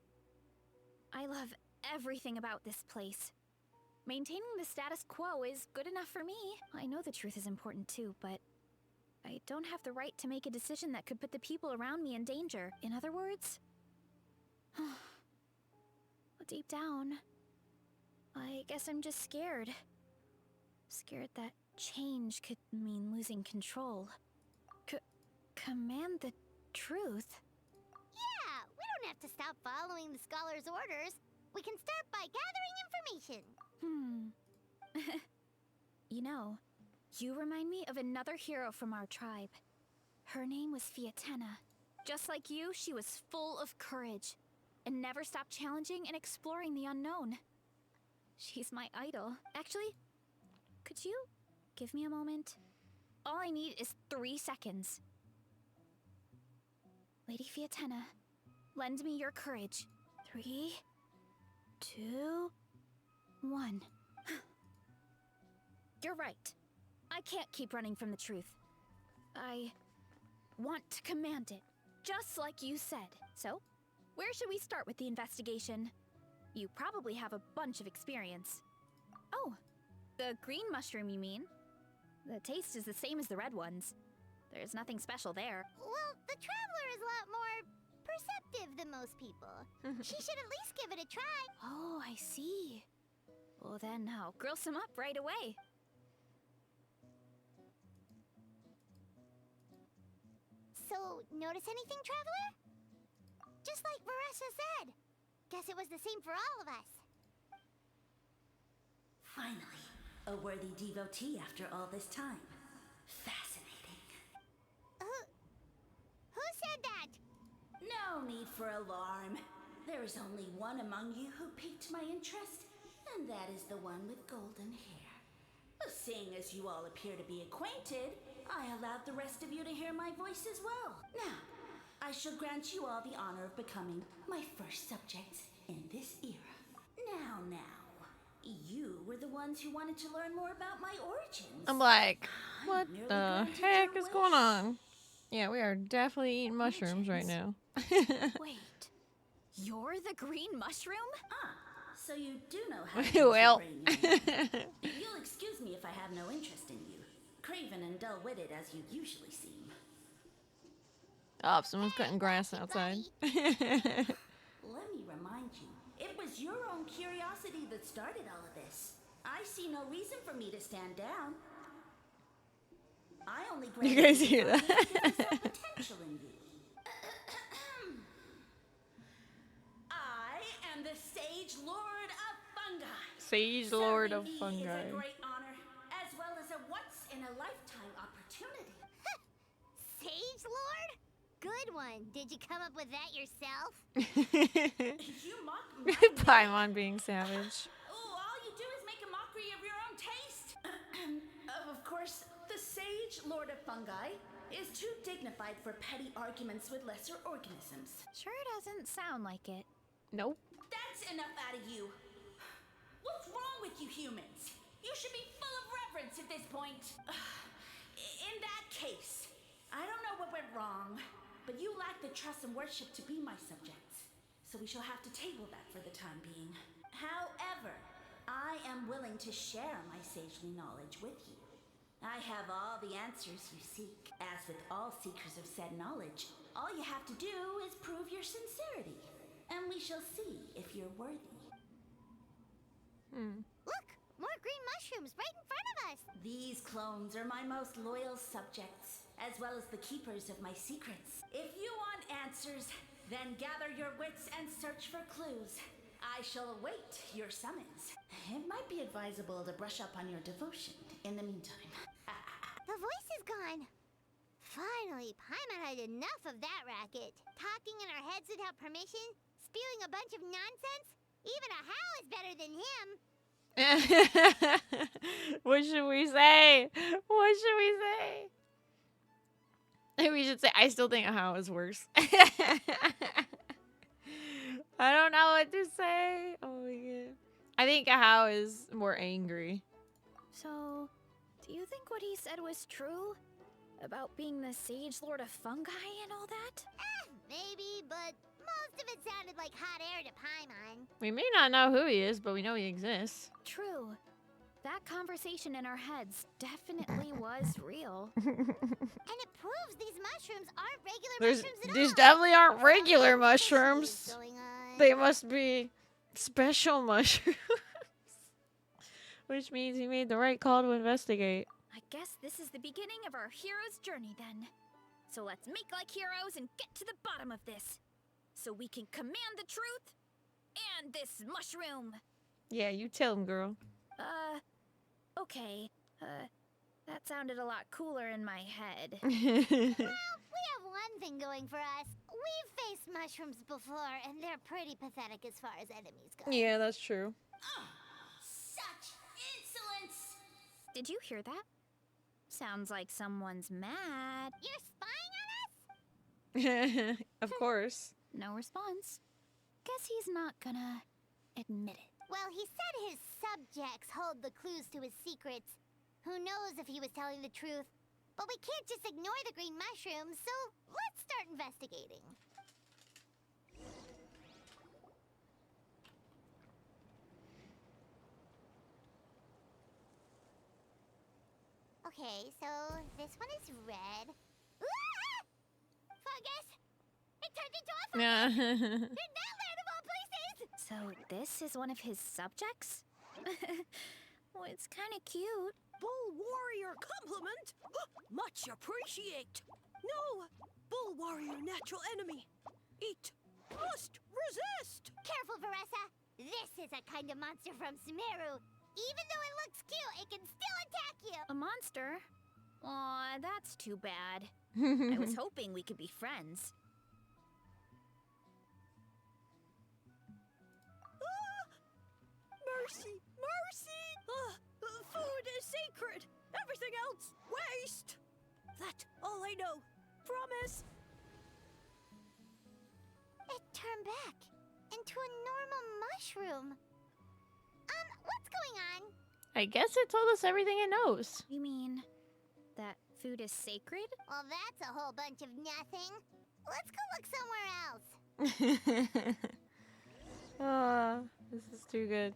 I love everything about this place. Maintaining the status quo is good enough for me. I know the truth is important too, but I don't have the right to make a decision that could put the people around me in danger. In other words, deep down, I guess I'm just scared. Scared that change could mean losing control. Command the truth? Yeah, we don't have to stop following the scholar's orders. We can start by gathering information. You know, you remind me of another hero from our tribe. Her name was Fiatena. Just like you, she was full of courage and never stopped challenging and exploring the unknown. She's my idol. Actually, could you give me a moment? All I need is 3 seconds. Lady Fiatena, lend me your courage. 3, 2, 1. You're right. I can't keep running from the truth. I want to command it, just like you said. So, where should we start with the investigation? You probably have a bunch of experience. Oh, the green mushroom, you mean? The taste is the same as the red ones. There's nothing special there. Well, the traveler is a lot more perceptive than most people. She should at least give it a try. Oh, I see. Well then, I'll grill some up right away. So, notice anything, traveler? Just like Varessa said. Guess it was the same for all of us. Finally, a worthy devotee after all this time. Fascinating. Who said that? No need for alarm. There is only one among you who piqued my interest, and that is the one with golden hair. Seeing as you all appear to be acquainted, I allowed the rest of you to hear my voice as well. Now, I shall grant you all the honor of becoming my first subjects in this era. Now, you were the ones who wanted to learn more about my origins. I'm like, what the heck is going on? Yeah, we are definitely eating mushrooms right now. Wait, you're the green mushroom? So you do know how to use Well. your brain. You'll excuse me if I have no interest in you. Craven and dull-witted as you usually seem. Oh, someone's cutting grass outside. Let me remind you, it was your own curiosity that started all of this. I see no reason for me to stand down. I only You guys hear because that? there's some potential in you. I am the Sage Lord of Fungi. Sage Lord of Serving me Fungi. is a great honor, as well as a once-in-a-lifetime opportunity. Sage Lord? Good one. Did you come up with that yourself? You mock my name. Paimon being savage. Oh, all you do is make a mockery of your own taste. Of course, the Sage Lord of Fungi is too dignified for petty arguments with lesser organisms. Sure doesn't sound like it. Nope. That's enough out of you. What's wrong with you humans? You should be full of reverence at this point. In that case, I don't know what went wrong, but you lack the trust and worship to be my subjects. So we shall have to table that for the time being. However, I am willing to share my sagely knowledge with you. I have all the answers you seek. As with all seekers of said knowledge, all you have to do is prove your sincerity. And we shall see if you're worthy. Look, more green mushrooms right in front of us. These clones are my most loyal subjects, as well as the keepers of my secrets. If you want answers, then gather your wits and search for clues. I shall await your summons. It might be advisable to brush up on your devotion in the meantime. The voice is gone. Finally, Paimon had enough of that racket. Talking in our heads without permission, spewing a bunch of nonsense. Even a How is better than him. What should we say? What should we say? We should say, I still think a How is worse. I don't know what to say. Oh my god. I think a How is more angry. So, do you think what he said was true? About being the Sage Lord of Fungi and all that? Maybe, but most of it sounded like hot air to Paimon. We may not know who he is, but we know he exists. True. That conversation in our heads definitely was real. And it proves these mushrooms aren't regular mushrooms at all. These definitely aren't regular Something fishy is mushrooms. going on. They must be special mushrooms. Which means he made the right call to investigate. I guess this is the beginning of our hero's journey then. So let's make like heroes and get to the bottom of this. So we can command the truth and this mushroom. Yeah, you tell him, girl. Okay. That sounded a lot cooler in my head. Well, we have one thing going for us. We've faced mushrooms before, and they're pretty pathetic as far as enemies go. Yeah, that's true. Such insolence! Did you hear that? Sounds like someone's mad. You're spying on us? Of course. No response. Guess he's not gonna admit it. Well, he said his subjects hold the clues to his secrets. Who knows if he was telling the truth? But we can't just ignore the green mushrooms, so let's start investigating. Okay, so this one is red. Ah! Fungus! It turned into a fungus! In that land of all places! So this is one of his subjects? Well, it's kind of cute. Bull warrior compliment? Much appreciate. No, bull warrior natural enemy. Eat, must resist. Careful, Veressa! This is a kind of monster from Sumeru. Even though it looks cute, it can still attack you! A monster? Aw, that's too bad. I was hoping we could be friends. Mercy, mercy! Food is sacred. Everything else, waste. That's all I know. Promise. It turned back into a normal mushroom. What's going on? I guess it told us everything it knows. You mean that food is sacred? Well, that's a whole bunch of nothing. Let's go look somewhere else. This is too good.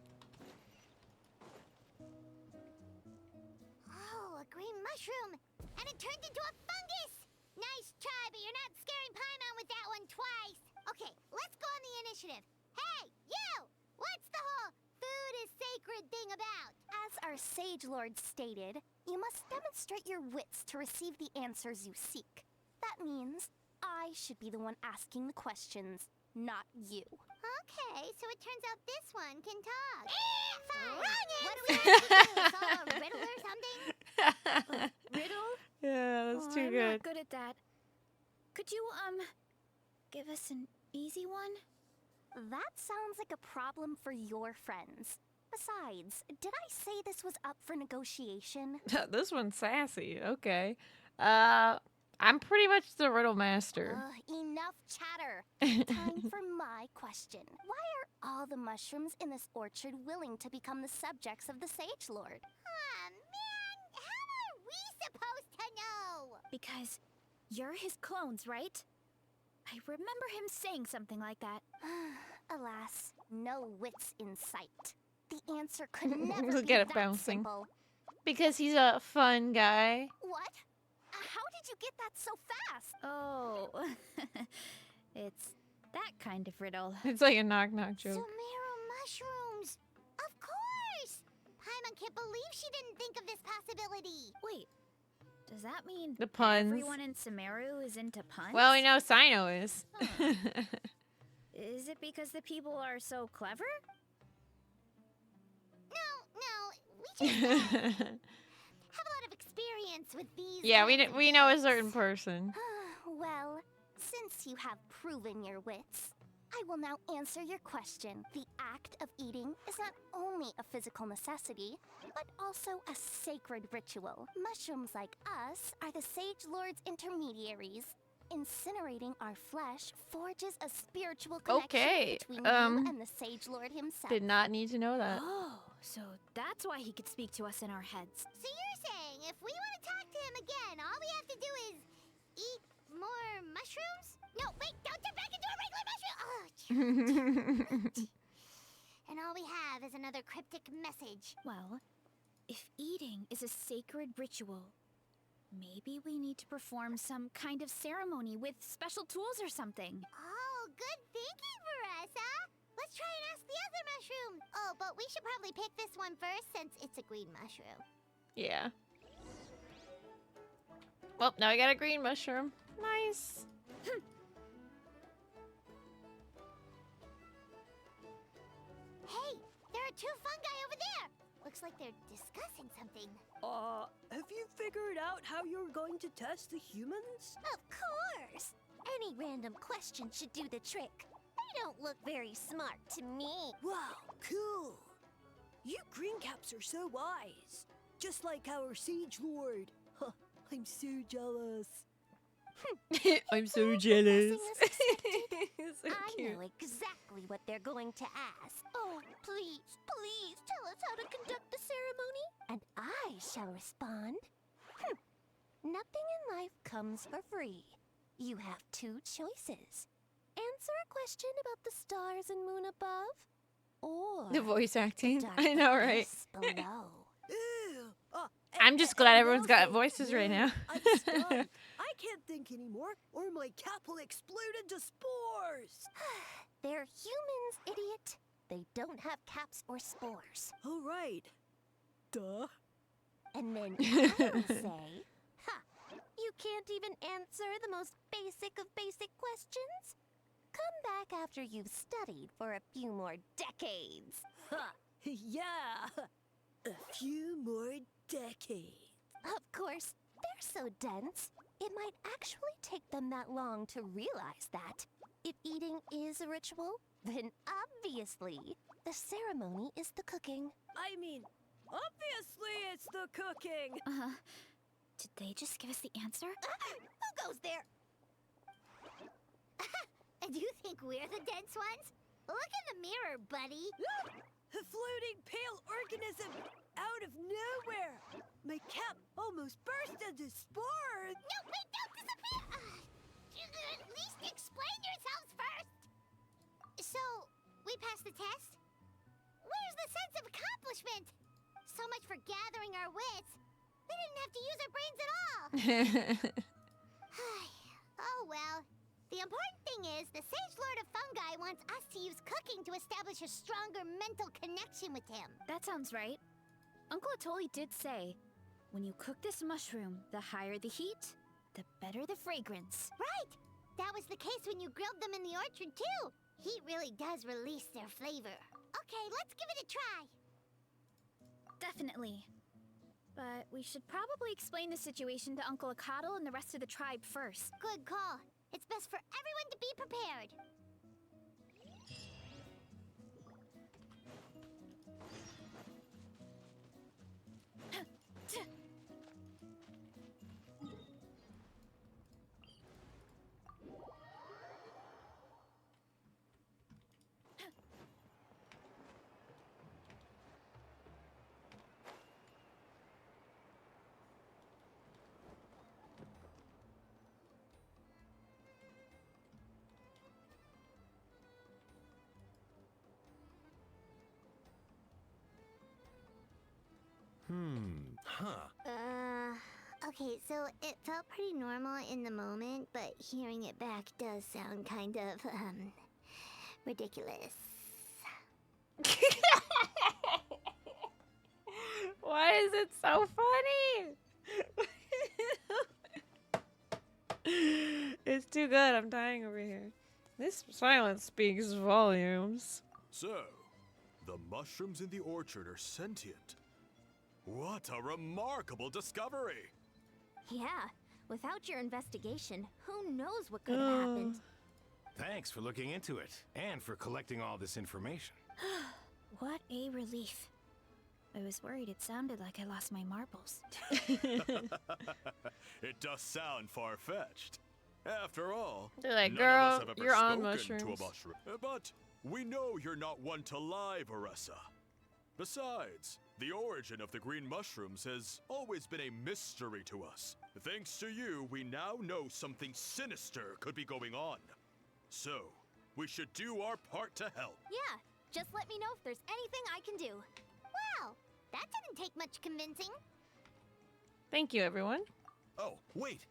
Oh, a green mushroom! And it turned into a fungus! Nice try, but you're not scaring Paimon with that one twice! Okay, let's go on the initiative. Hey, you! What's the whole food is sacred thing about? As our Sage Lord stated, you must demonstrate your wits to receive the answers you seek. That means I should be the one asking the questions, not you. Okay, so it turns out this one can talk. Fine! What do we have to do? Solve a riddle or something? Riddle? Yeah, that's Oh, too I'm good. not good at that. Could you, give us an easy one? That sounds like a problem for your friends. Besides, did I say this was up for negotiation? This one's sassy. Okay. I'm pretty much the riddle master. Enough chatter. Time for my question. Why are all the mushrooms in this orchard willing to become the subjects of the Sage Lord? Aw, man! How are we supposed to know? Because you're his clones, right? I remember him saying something like that. Alas, no wits in sight. The answer could never Look be at it that bouncing. simple. Because he's a fun guy. What? How did you get that so fast? Oh, it's that kind of riddle. It's like a knock-knock joke. Sumeru mushrooms! Of course! Paimon can't believe she didn't think of this possibility. Wait, does that mean The puns. everyone in Sumeru is into puns? Well, we know Sino is. Is it because the people are so clever? No, we just have a lot of experience wits with these. Yeah, kinds of we know a jokes. certain person. Well, since you have proven your wits, I will now answer your question. The act of eating is not only a physical necessity, but also a sacred ritual. Mushrooms like us are the Sage Lord's intermediaries. Incinerating our flesh forges a spiritual connection Okay, between you and the Sage Lord himself. Did not need to know that. Oh, so that's why he could speak to us in our heads. So you're saying if we want to talk to him again, all we have to do is eat more mushrooms? No, wait, don't turn back into a regular mushroom! Oh, and all we have is another cryptic message. Well, if eating is a sacred ritual, maybe we need to perform some kind of ceremony with special tools or something. Oh, good thinking, Veressa. Let's try and ask the other mushroom. Oh, but we should probably pick this one first since it's a green mushroom. Yeah. Well, now I got a green mushroom. Nice. Hey, there are two fungi over there. Looks like they're discussing something. Have you figured out how you're going to test the humans? Of course! Any random question should do the trick. They don't look very smart to me. Wow, cool! You green caps are so wise. Just like our Sage Lord. Huh, I'm so jealous. I'm so jealous. So I know exactly what they're going to ask. Oh, please, please tell us how to conduct the ceremony, and I shall respond. Nothing in life comes for free. You have two choices. Answer a question about the stars and moon above, or The voice acting. dark I know, right? abyss below. Ew. I'm just glad and everyone's got also, voices right no, now. I'm stunned. I can't think anymore, or my cap will explode into spores. They're humans, idiot. They don't have caps or spores. All right. Duh. And then I'll say, ha, you can't even answer the most basic of basic questions? Come back after you've studied for a few more decades. Ha! Yeah! A few more decades. Of course, they're so dense, it might actually take them that long to realize that. If eating is a ritual, then obviously, the ceremony is the cooking. I mean, obviously it's the cooking. Did they just give us the answer? Who goes there? And you think we're the dense ones? Look in the mirror, buddy. A floating pale organism out of nowhere. My cap almost burst into spores. No, wait, don't disappear! At least explain yourselves first! So, we passed the test? Where's the sense of accomplishment? So much for gathering our wits. We didn't have to use our brains at all! Oh well. The important thing is, the Sage Lord of Fungi wants us to use cooking to establish a stronger mental connection with him. That sounds right. Uncle Atoli did say, when you cook this mushroom, the higher the heat, the better the fragrance. Right! That was the case when you grilled them in the orchard, too. Heat really does release their flavor. Okay, let's give it a try. Definitely. But we should probably explain the situation to Uncle Akadal and the rest of the tribe first. Good call. It's best for everyone to be prepared. Okay, so it felt pretty normal in the moment, but hearing it back does sound kind of, ridiculous. Why is it so funny? It's too good. I'm dying over here. This silence speaks volumes. So, the mushrooms in the orchard are sentient. What a remarkable discovery! Yeah, without your investigation, who knows what could have happened? Thanks for looking into it, and for collecting all this information. What a relief. I was worried it sounded like I lost my marbles. It does sound far-fetched. After all, They're like, none girl, of us have ever you're on spoken mushrooms. to a mushroom. But we know you're not one to lie, Varessa. Besides, the origin of the green mushrooms has always been a mystery to us. Thanks to you, we now know something sinister could be going on. So, we should do our part to help. Yeah, just let me know if there's anything I can do. Wow, that didn't take much convincing. Thank you, everyone. Oh, wait.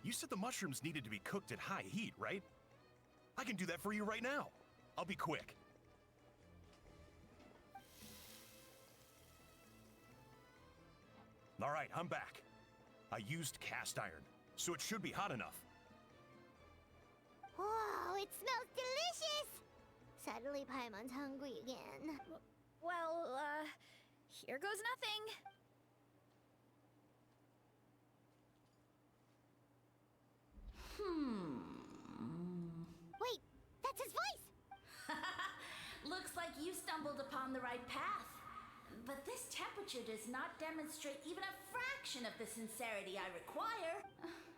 You said the mushrooms needed to be cooked at high heat, right? I can do that for you right now. I'll be quick. All right, I'm back. I used cast iron, so it should be hot enough. Whoa, it smells delicious! Suddenly Paimon's hungry again. Well, here goes nothing. Wait, that's his voice! Looks like you stumbled upon the right path. But this temperature does not demonstrate even a fraction of the sincerity I require.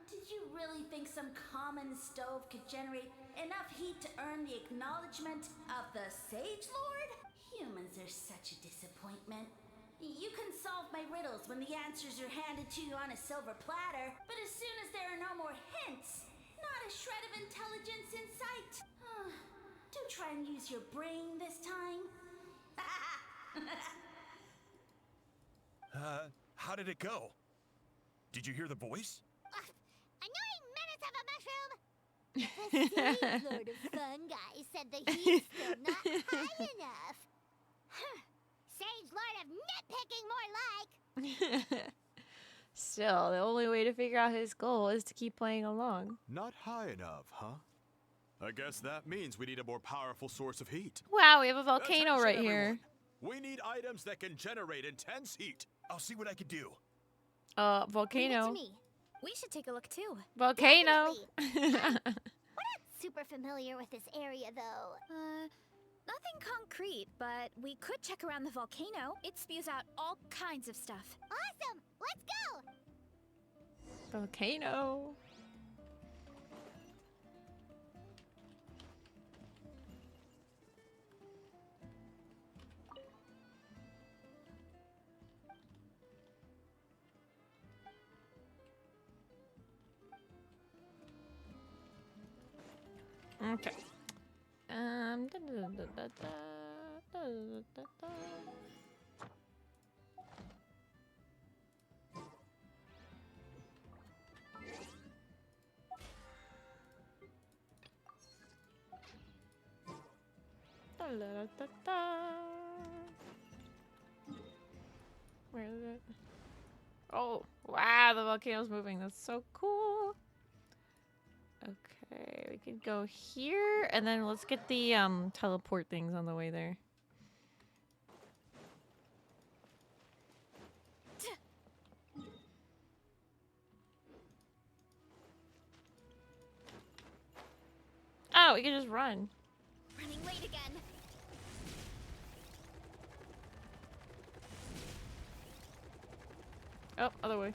Did you really think some common stove could generate enough heat to earn the acknowledgement of the Sage Lord? Humans are such a disappointment. You can solve my riddles when the answers are handed to you on a silver platter, but as soon as there are no more hints, not a shred of intelligence in sight. Do try and use your brain this time. How did it go? Did you hear the voice? Annoying menace of a mushroom! The Sage Lord of Fungi said the heat's still not high enough. Sage Lord of nitpicking, more like. Still, the only way to figure out his goal is to keep playing along. Not high enough, huh? I guess that means we need a more powerful source of heat. Wow, we have a volcano Attention, right here. everyone. We need items that can generate intense heat. I'll see what I can do. Leave it to Volcano. me. We should take a look too. Volcano. We're not super familiar with this area, though. Nothing concrete, but we could check around the volcano. It spews out all kinds of stuff. Awesome! Let's go! Volcano. Okay. Da, da, da, da, da, da, da, da. Da, da, da, da. Where is it? Oh, wow, the volcano's moving. That's so cool. Okay, we could go here, and then let's get the teleport things on the way there. Oh, we can just run. Running late again. Oh, other way.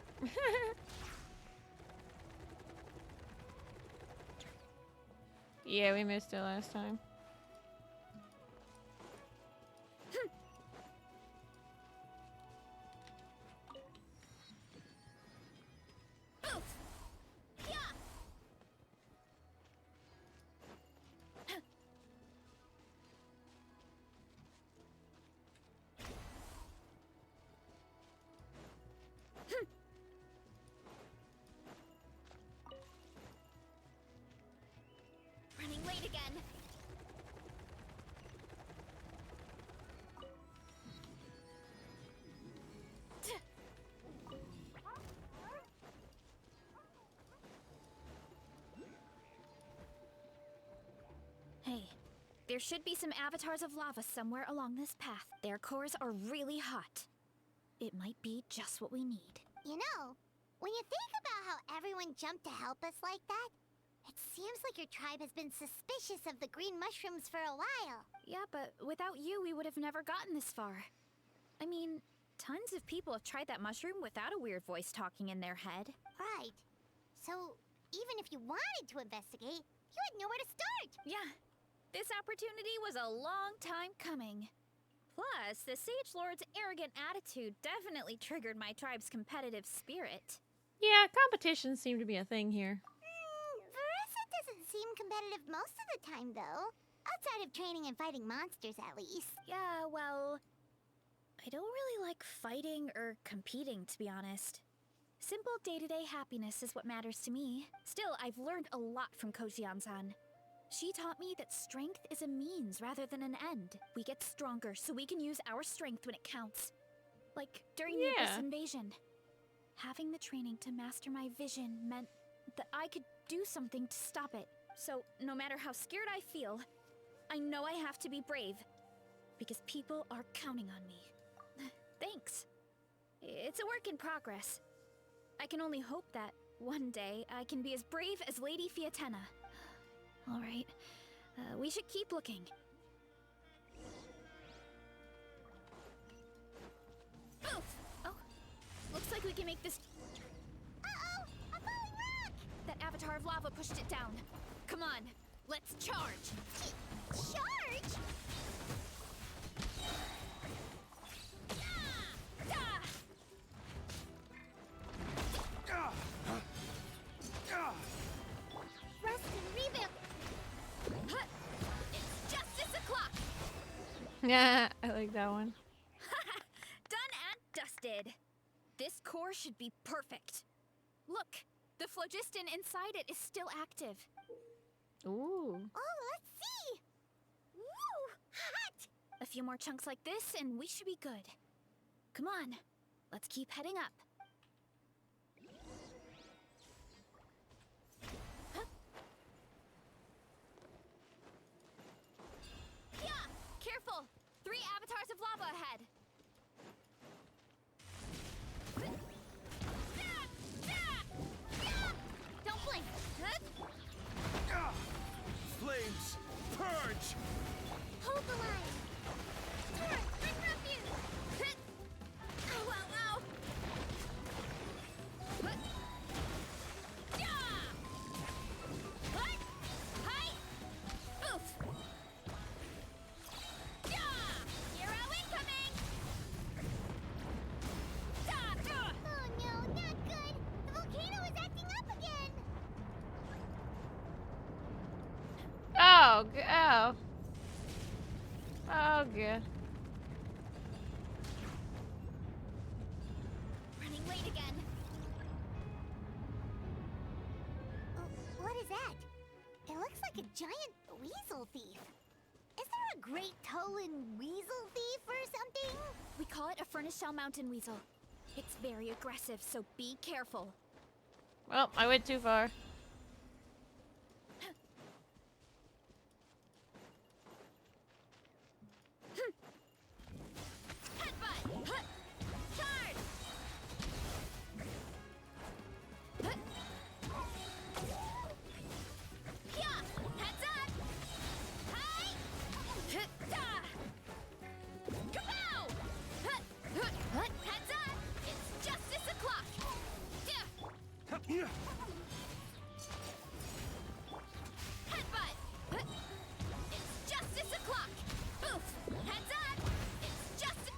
Yeah, we missed it last time. Running late again. Hey, there should be some avatars of lava somewhere along this path. Their cores are really hot. It might be just what we need. You know, When you think about how everyone jumped to help us like that, it seems like your tribe has been suspicious of the green mushrooms for a while. Yeah, but without you, we would have never gotten this far. I mean, tons of people have tried that mushroom without a weird voice talking in their head. Right. So, even if you wanted to investigate, you had nowhere to start. Yeah, this opportunity was a long time coming. Plus, the Sage Lord's arrogant attitude definitely triggered my tribe's competitive spirit. Yeah, competition seemed to be a thing here. Veressa doesn't seem competitive most of the time, though. Outside of training and fighting monsters, at least. Yeah, well, I don't really like fighting or competing, to be honest. Simple day-to-day happiness is what matters to me. Still, I've learned a lot from Kojian-san. She taught me that strength is a means rather than an end. We get stronger so we can use our strength when it counts. Like during the Abyss invasion. Having the training to master my vision meant that I could do something to stop it. So, no matter how scared I feel, I know I have to be brave. Because people are counting on me. Thanks. It's a work in progress. I can only hope that one day I can be as brave as Lady Fiatenna. Alright, we should keep looking. Oof! Oh, looks like we can make this... Uh-oh! A falling rock! That avatar of lava pushed it down. Come on, let's charge! Charge? Rest and revamp. It's justice o'clock! Yeah, I like that one. Done and dusted. This core should be perfect. Look, the phlogiston inside it is still active. Ooh. Oh, let's see. Woo! Hot! A few more chunks like this and we should be good. Come on, let's keep heading up. Yeah, careful! 3 avatars of lava ahead. Don't blink. Flames, purge! Hold the line. Turret, bring refuge. Ow, ow, ow! Oof! Hero incoming! Oh no, not good. The volcano is acting up again. Oh, oh. Oh, good. Running late again. What is that? It looks like a giant weasel thief. Is there a great Tolan weasel thief or something? We call it a Furnace Shell Mountain Weasel. It's very aggressive, so be careful. Well, I went too far. Headbutt! Charge! Yeah! Heads up! Hi! Kapow! Heads up! It's justice o'clock! Headbutt! It's justice o'clock! Oof! Heads up! It's justice...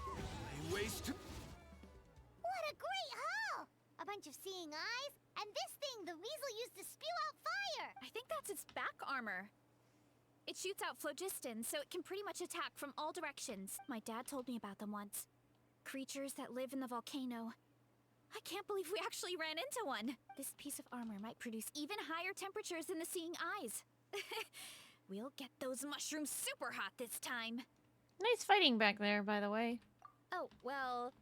Waste. What a great haul! A bunch of seeing eyes, and this thing the weasel used to spew out fire! I think that's its back armor. It shoots out phlogiston, so it can pretty much attack from all directions. My dad told me about them once. Creatures that live in the volcano. I can't believe we actually ran into one. This piece of armor might produce even higher temperatures than the seeing eyes. We'll get those mushrooms super hot this time. Nice fighting back there, by the way. Oh, well,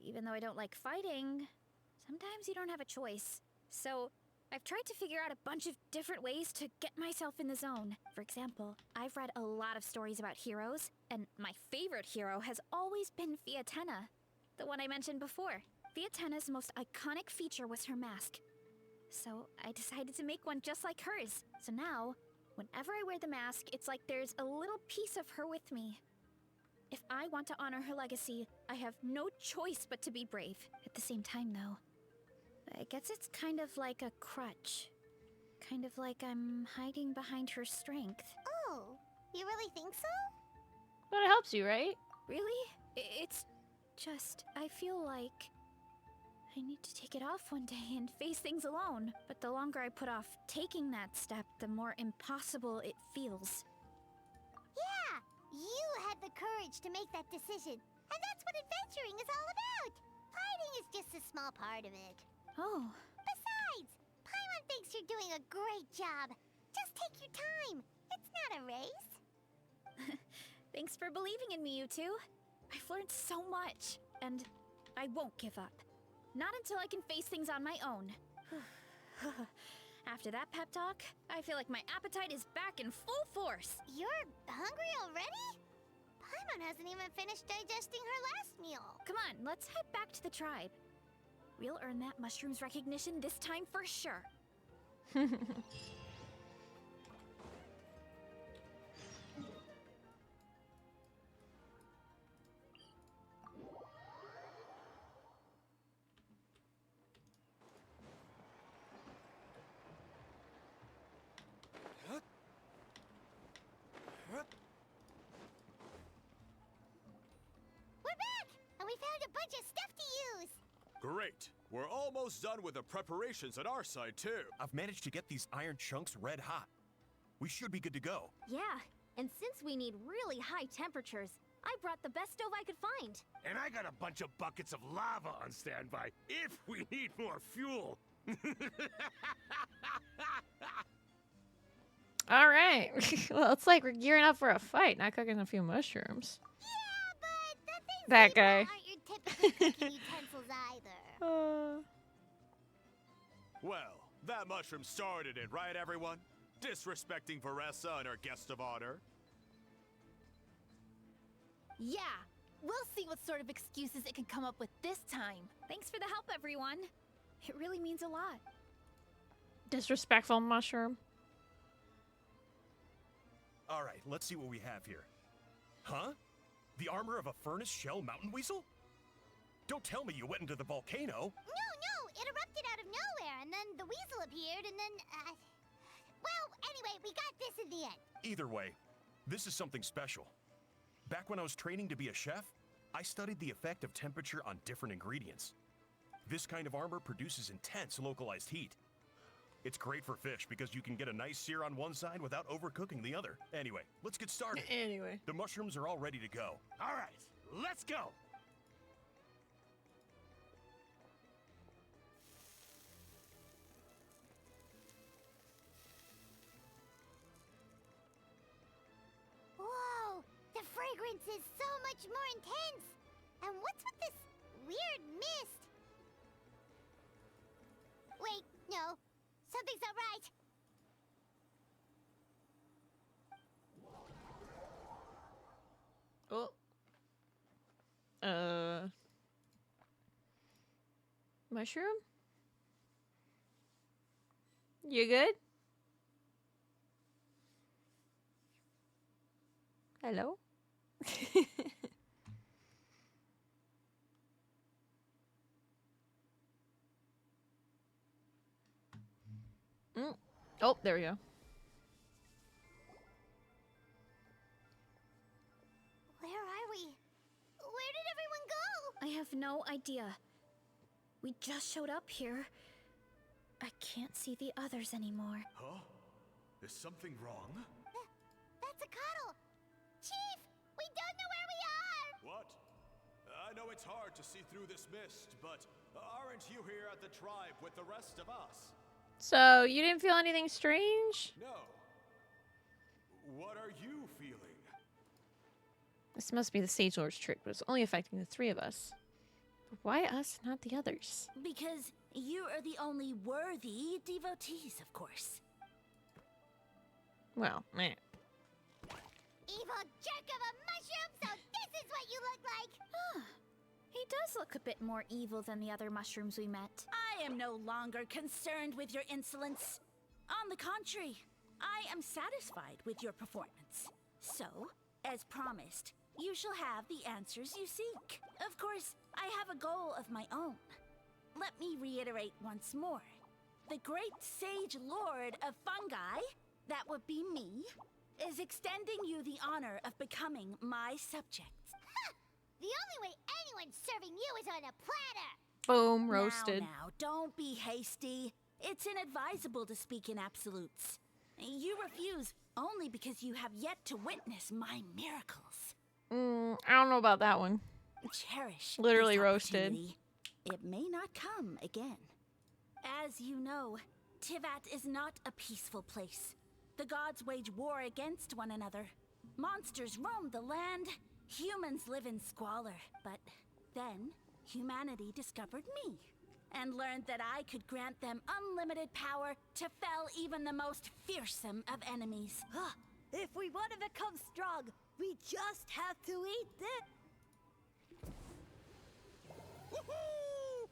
even though I don't like fighting, sometimes you don't have a choice. So, I've tried to figure out a bunch of different ways to get myself in the zone. For example, I've read a lot of stories about heroes, and my favorite hero has always been Fiatenna, the one I mentioned before. the Atena's most iconic feature was her mask. So I decided to make one just like hers. So now, whenever I wear the mask, it's like there's a little piece of her with me. If I want to honor her legacy, I have no choice but to be brave. At the same time, though, I guess it's kind of like a crutch. Kind of like I'm hiding behind her strength. Oh, you really think so? But it helps you, right? Really? It's just, I feel like I need to take it off one day and face things alone. But the longer I put off taking that step, the more impossible it feels. Yeah, you had the courage to make that decision. And that's what adventuring is all about. Fighting is just a small part of it. Oh. Besides, Paimon thinks you're doing a great job. Just take your time. It's not a race. Thanks for believing in me, you two. I've learned so much, and I won't give up. Not until I can face things on my own. After that pep talk, I feel like my appetite is back in full force. You're hungry already? Paimon hasn't even finished digesting her last meal. Come on, let's head back to the tribe. We'll earn that mushroom's recognition this time for sure. We're back, and we found a bunch of stuff to use. Great. We're almost done with the preparations on our side, too. I've managed to get these iron chunks red hot. We should be good to go. Yeah, and since we need really high temperatures, I brought the best stove I could find. And I got a bunch of buckets of lava on standby if we need more fuel. All right. Well, it's like we're gearing up for a fight, not cooking a few mushrooms. Yeah, but the things That we guy. brought aren't your typical cooking utensils either. Well, that mushroom started it, right, everyone? Disrespecting Veressa and her guest of honor. Yeah, we'll see what sort of excuses it can come up with this time. Thanks for the help, everyone. It really means a lot. Disrespectful mushroom. All right, let's see what we have here. Huh? The armor of a furnace shell mountain weasel? Don't tell me you went into the volcano. No, it erupted out of nowhere, and then the weasel appeared, and then, well, anyway, we got this in the end. Either way, this is something special. Back when I was training to be a chef, I studied the effect of temperature on different ingredients. This kind of armor produces intense localized heat. It's great for fish because you can get a nice sear on one side without overcooking the other. Anyway, let's get started. Anyway. The mushrooms are all ready to go. All right, let's go. Whoa, the fragrance is so much more intense. And what's with this weird mist? Wait, no, something's not right. Oh. Mushroom? You good? Hello? Oh, there we go. Where are we? Where did everyone go? I have no idea. We just showed up here. I can't see the others anymore. Huh? Is something wrong? That's a cuddle. Chief, we don't know where we are. What? I know it's hard to see through this mist, but aren't you here at the tribe with the rest of us? So, you didn't feel anything strange? No. What are you feeling? This must be the Sage Lord's trick, but it's only affecting the three of us. But why us, not the others? Because you are the only worthy devotees, of course. Well, meh. Evil jerk of a mushroom, so this is what you look like. He does does look a bit more evil than the other mushrooms we met. I am no longer concerned with your insolence. On the contrary, I am satisfied with your performance. So, as promised, you shall have the answers you seek. Of course, I have a goal of my own. Let me reiterate once more. The great sage lord of fungi, that would be me, is extending you the honor of becoming my subjects. The only way anyone's serving you is on a platter! Boom, roasted. Now, don't be hasty. It's inadvisable to speak in absolutes. You refuse only because you have yet to witness my miracles. I don't know about that one. Cherish Literally this roasted. opportunity. It may not come again. As you know, Tivat is not a peaceful place. The gods wage war against one another. Monsters roam the land. Humans live in squalor. But then, humanity discovered me and learned that I could grant them unlimited power to fell even the most fearsome of enemies. If we want to become strong, we just have to eat this. Woohoo!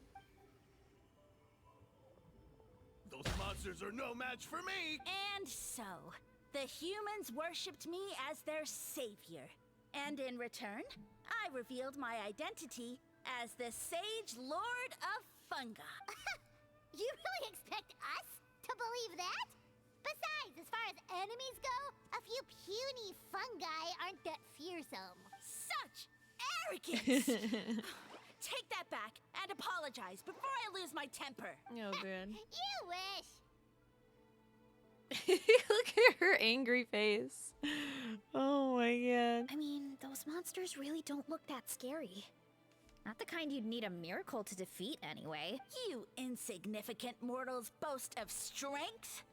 Those monsters are no match for me! And so, the humans worshipped me as their savior. And in return, I revealed my identity as the Sage Lord of Fungi. You really expect us to believe that? Besides, as far as enemies go, a few puny fungi aren't that fearsome. Such arrogance! Take that back and apologize before I lose my temper. Oh, good. You wish! Look at her angry face. Oh my god. I mean, those monsters really don't look that scary. Not the kind you'd need a miracle to defeat, anyway. You insignificant mortals boast of strength?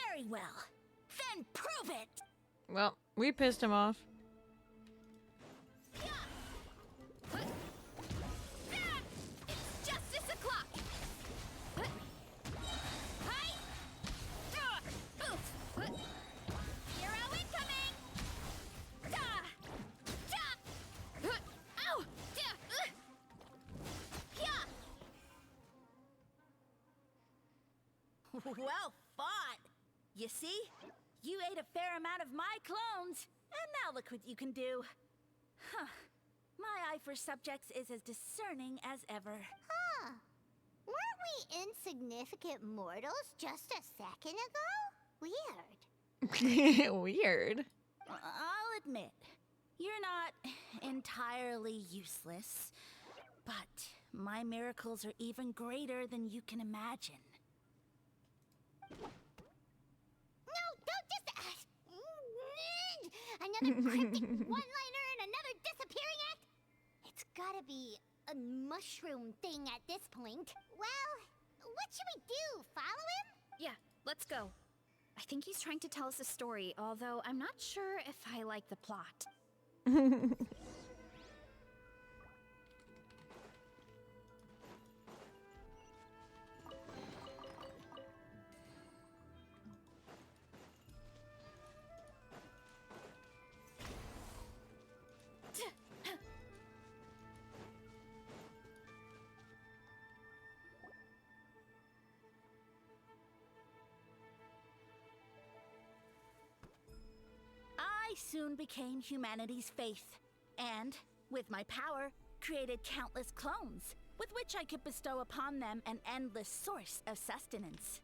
Very well. Then prove it! Well, we pissed him off. It's justice o'clock! Hero incoming! Ow! Well fought! You see? You ate a fair amount of my clones, and now look what you can do. Huh. My eye for subjects is as discerning as ever. Huh. Weren't we insignificant mortals just a second ago? Weird. Weird. I'll admit, you're not entirely useless, but my miracles are even greater than you can imagine. No, don't just... another cryptic one-liner and another disappearing act? It's gotta be a mushroom thing at this point. Well, what should we do? Follow him? Yeah, let's go. I think he's trying to tell us a story, although I'm not sure if I like the plot. I soon became humanity's faith, and, with my power, created countless clones, with which I could bestow upon them an endless source of sustenance.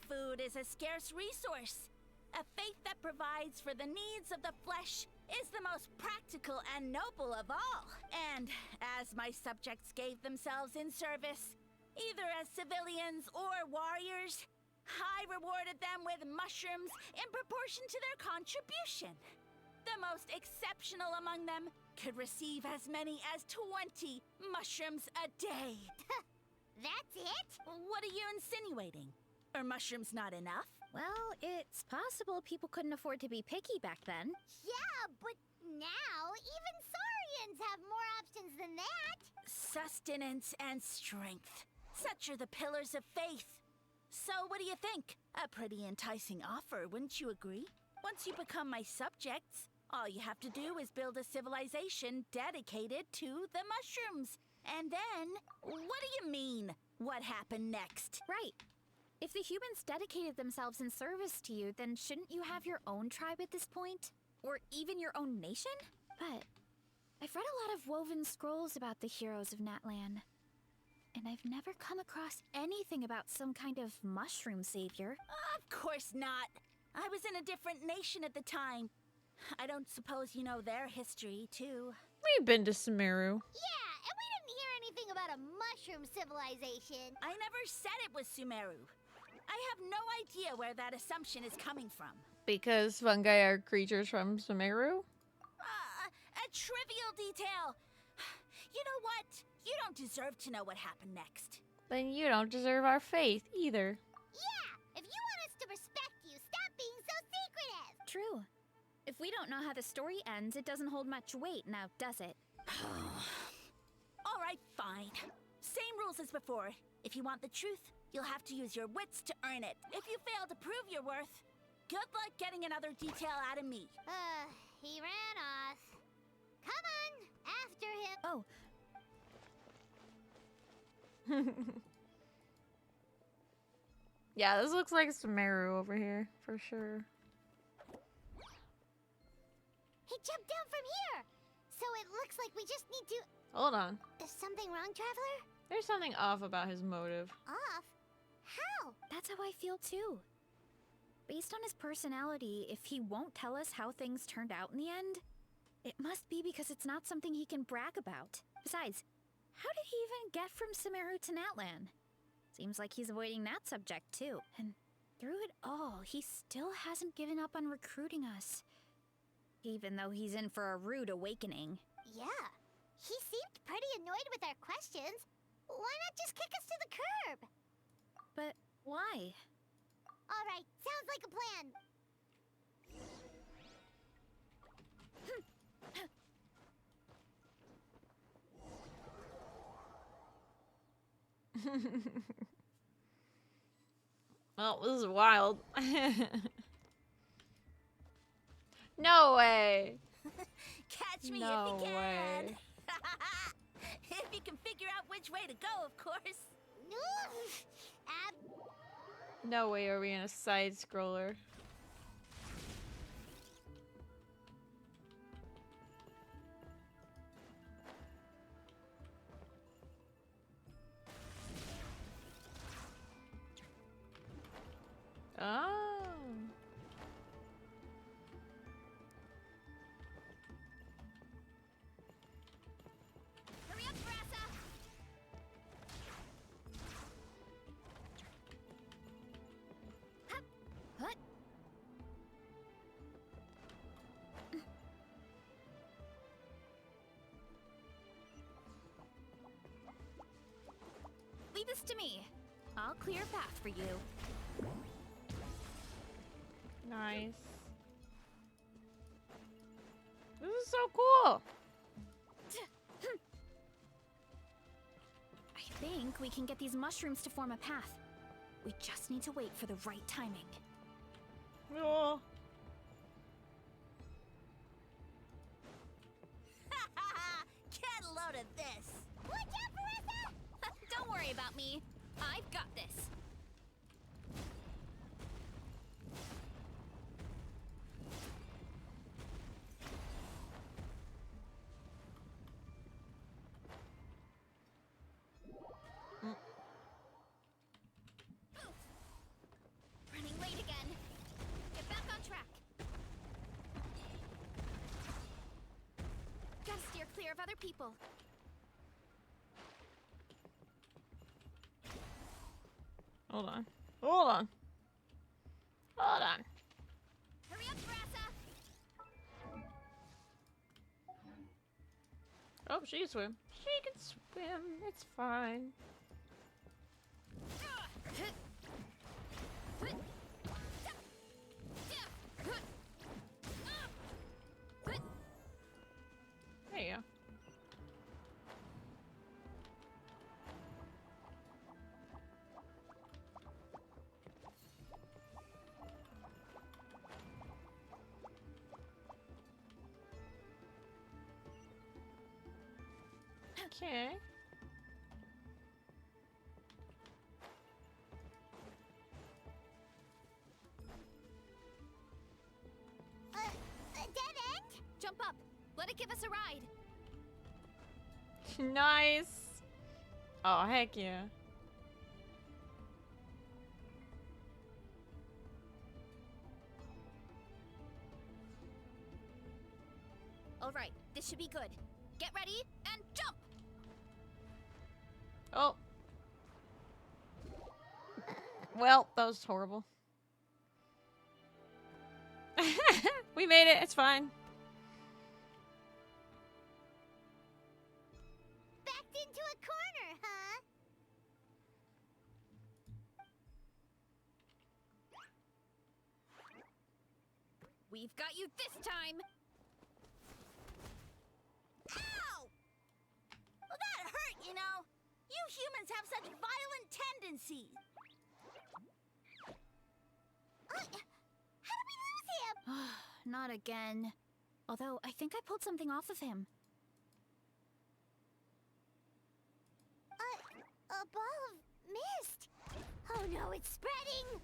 Food is a scarce resource. A faith that provides for the needs of the flesh is the most practical and noble of all. And as my subjects gave themselves in service, either as civilians or warriors, I rewarded them with mushrooms in proportion to their contribution. The most exceptional among them could receive as many as 20 mushrooms a day. That's it? What are you insinuating? Are mushrooms not enough? Well, it's possible people couldn't afford to be picky back then. Yeah, but now even saurians have more options than that. Sustenance and strength. Such are the pillars of faith. So what do you think? A pretty enticing offer, wouldn't you agree? Once you become my subjects, all you have to do is build a civilization dedicated to the mushrooms. And then, what do you mean, what happened next? Right. If the humans dedicated themselves in service to you, then shouldn't you have your own tribe at this point? Or even your own nation? But I've read a lot of woven scrolls about the heroes of Natlan. And I've never come across anything about some kind of mushroom savior. Of course not. I was in a different nation at the time. I don't suppose you know their history, too. We've been to Sumeru. Yeah, and we didn't hear anything about a mushroom civilization. I never said it was Sumeru. I have no idea where that assumption is coming from. Because fungi are creatures from Sumeru? A trivial detail. You know what? You don't deserve to know what happened next. Then you don't deserve our faith either. Yeah, if you want us to respect you, stop being so secretive. True. If we don't know how the story ends, it doesn't hold much weight now, does it? All right, fine. Same rules as before. If you want the truth, you'll have to use your wits to earn it. If you fail to prove your worth, good luck getting another detail out of me. He ran off. Come on, after him. Oh. Yeah, this looks like Sumeru over here, for sure. He jumped down from here. So it looks like we just need to... Hold on. Is something wrong, Traveler? There's something off about his motive. Off? How? That's how I feel too. Based on his personality, if he won't tell us how things turned out in the end, it must be because it's not something he can brag about. Besides, how did he even get from Sumeru to Natlan? Seems like he's avoiding that subject too. And through it all, he still hasn't given up on recruiting us. Even though he's in for a rude awakening. Yeah. He seemed pretty annoyed with our questions. Why not just kick us to the curb? But why? All right, sounds like a plan. Well, this is wild. No way. Catch me No if you can. way. If you can figure out which way to go, of course. No way are we in a side scroller. Oh. Hurry up, Brassa! What? Leave this to me. I'll clear a path for you. Nice. This is so cool. I think we can get these mushrooms to form a path. We just need to wait for the right timing. Oh. Get a load of this. Watch out, Brassa! Don't worry about me. I've got this. Running late again. Get back on track. Gotta steer clear of other people. Hold on. Hold on. Hold on. Hurry up, Brassa! Oh, she can swim. She can swim. It's fine. There you go. Okay. jump up. Let it give us a ride. Nice. Oh, heck yeah. All right, this should be good. Get ready and jump! Oh. Well, that was horrible. We made it. It's fine. Backed into a corner, huh? We've got you this time! Ow! Well, that hurt, you know. You humans have such violent tendencies. How did we lose him? Not again. Although, I think I pulled something off of him. A ball of mist. Oh no, it's spreading.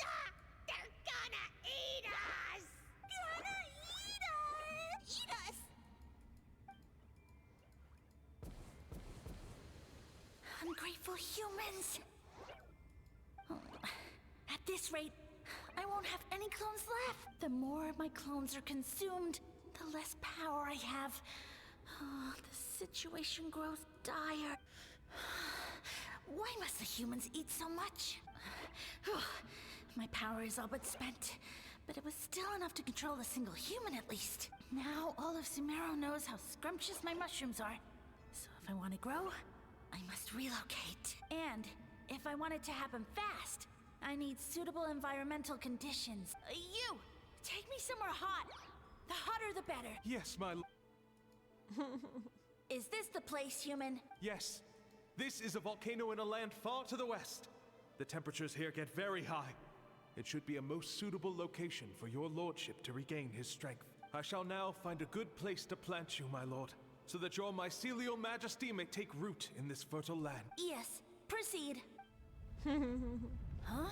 Ah, they're gonna eat us! Gonna eat us! Eat us! Ungrateful humans! At this rate, I won't have any clones left. The more my clones are consumed, the less power I have. Oh, the situation grows dire. Why must the humans eat so much? My power is all but spent, but it was still enough to control a single human at least. Now all of Sumeru knows how scrumptious my mushrooms are. So if I want to grow, I must relocate. And if I want it to happen fast, I need suitable environmental conditions. You! Take me somewhere hot. The hotter the better. Yes, my Is this the place, human? Yes. This is a volcano in a land far to the west. The temperatures here get very high. It should be a most suitable location for your lordship to regain his strength. I shall now find a good place to plant you, my lord, so that your mycelial majesty may take root in this fertile land. Yes, proceed. Huh?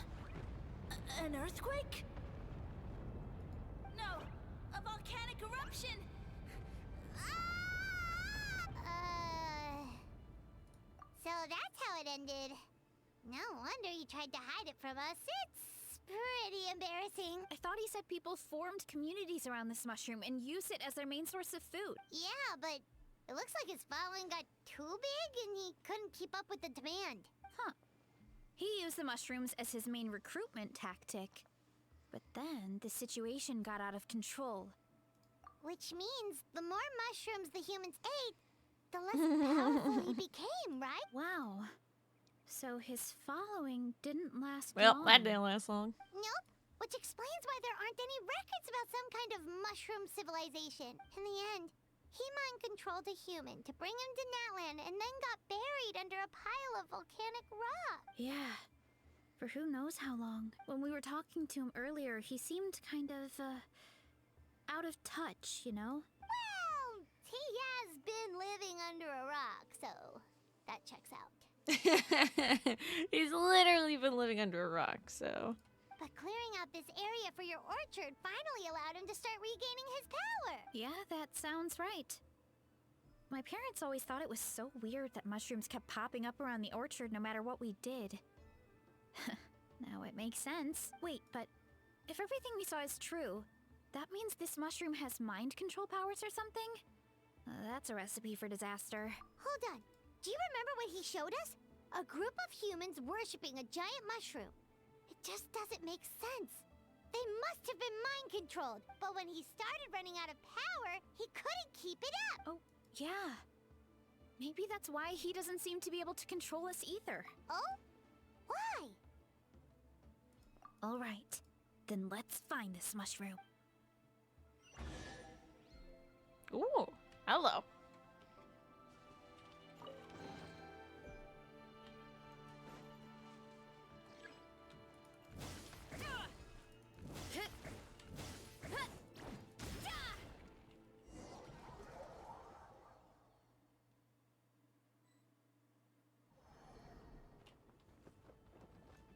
An earthquake? No, a volcanic eruption! So that's how it ended. No wonder you tried to hide it from us. It's pretty embarrassing. I thought he said people formed communities around this mushroom and used it as their main source of food. Yeah, but it looks like his following got too big and he couldn't keep up with the demand. Huh. He used the mushrooms as his main recruitment tactic. But then the situation got out of control. Which means the more mushrooms the humans ate, the less powerful he became, right? Wow. So his following didn't last Well, long. that didn't last long. Nope. Which explains why there aren't any records about some kind of mushroom civilization. In the end, he mind-controlled a human to bring him to Natlan and then got buried under a pile of volcanic rock. Yeah. For who knows how long. When we were talking to him earlier, he seemed kind of, out of touch, you know? Well, he has been living under a rock, so that checks out. He's literally been living under a rock, so. But clearing out this area for your orchard finally allowed him to start regaining his power. Yeah, that sounds right. My parents always thought it was so weird that mushrooms kept popping up around the orchard no matter what we did. Now it makes sense. Wait, but if everything we saw is true, that means this mushroom has mind control powers or something? That's a recipe for disaster. Hold on. Do you remember what he showed us? A group of humans worshipping a giant mushroom. It just doesn't make sense. They must have been mind-controlled, but when he started running out of power, he couldn't keep it up. Oh, yeah. Maybe that's why he doesn't seem to be able to control us either. Oh? Why? All right, then let's find this mushroom. Ooh, hello.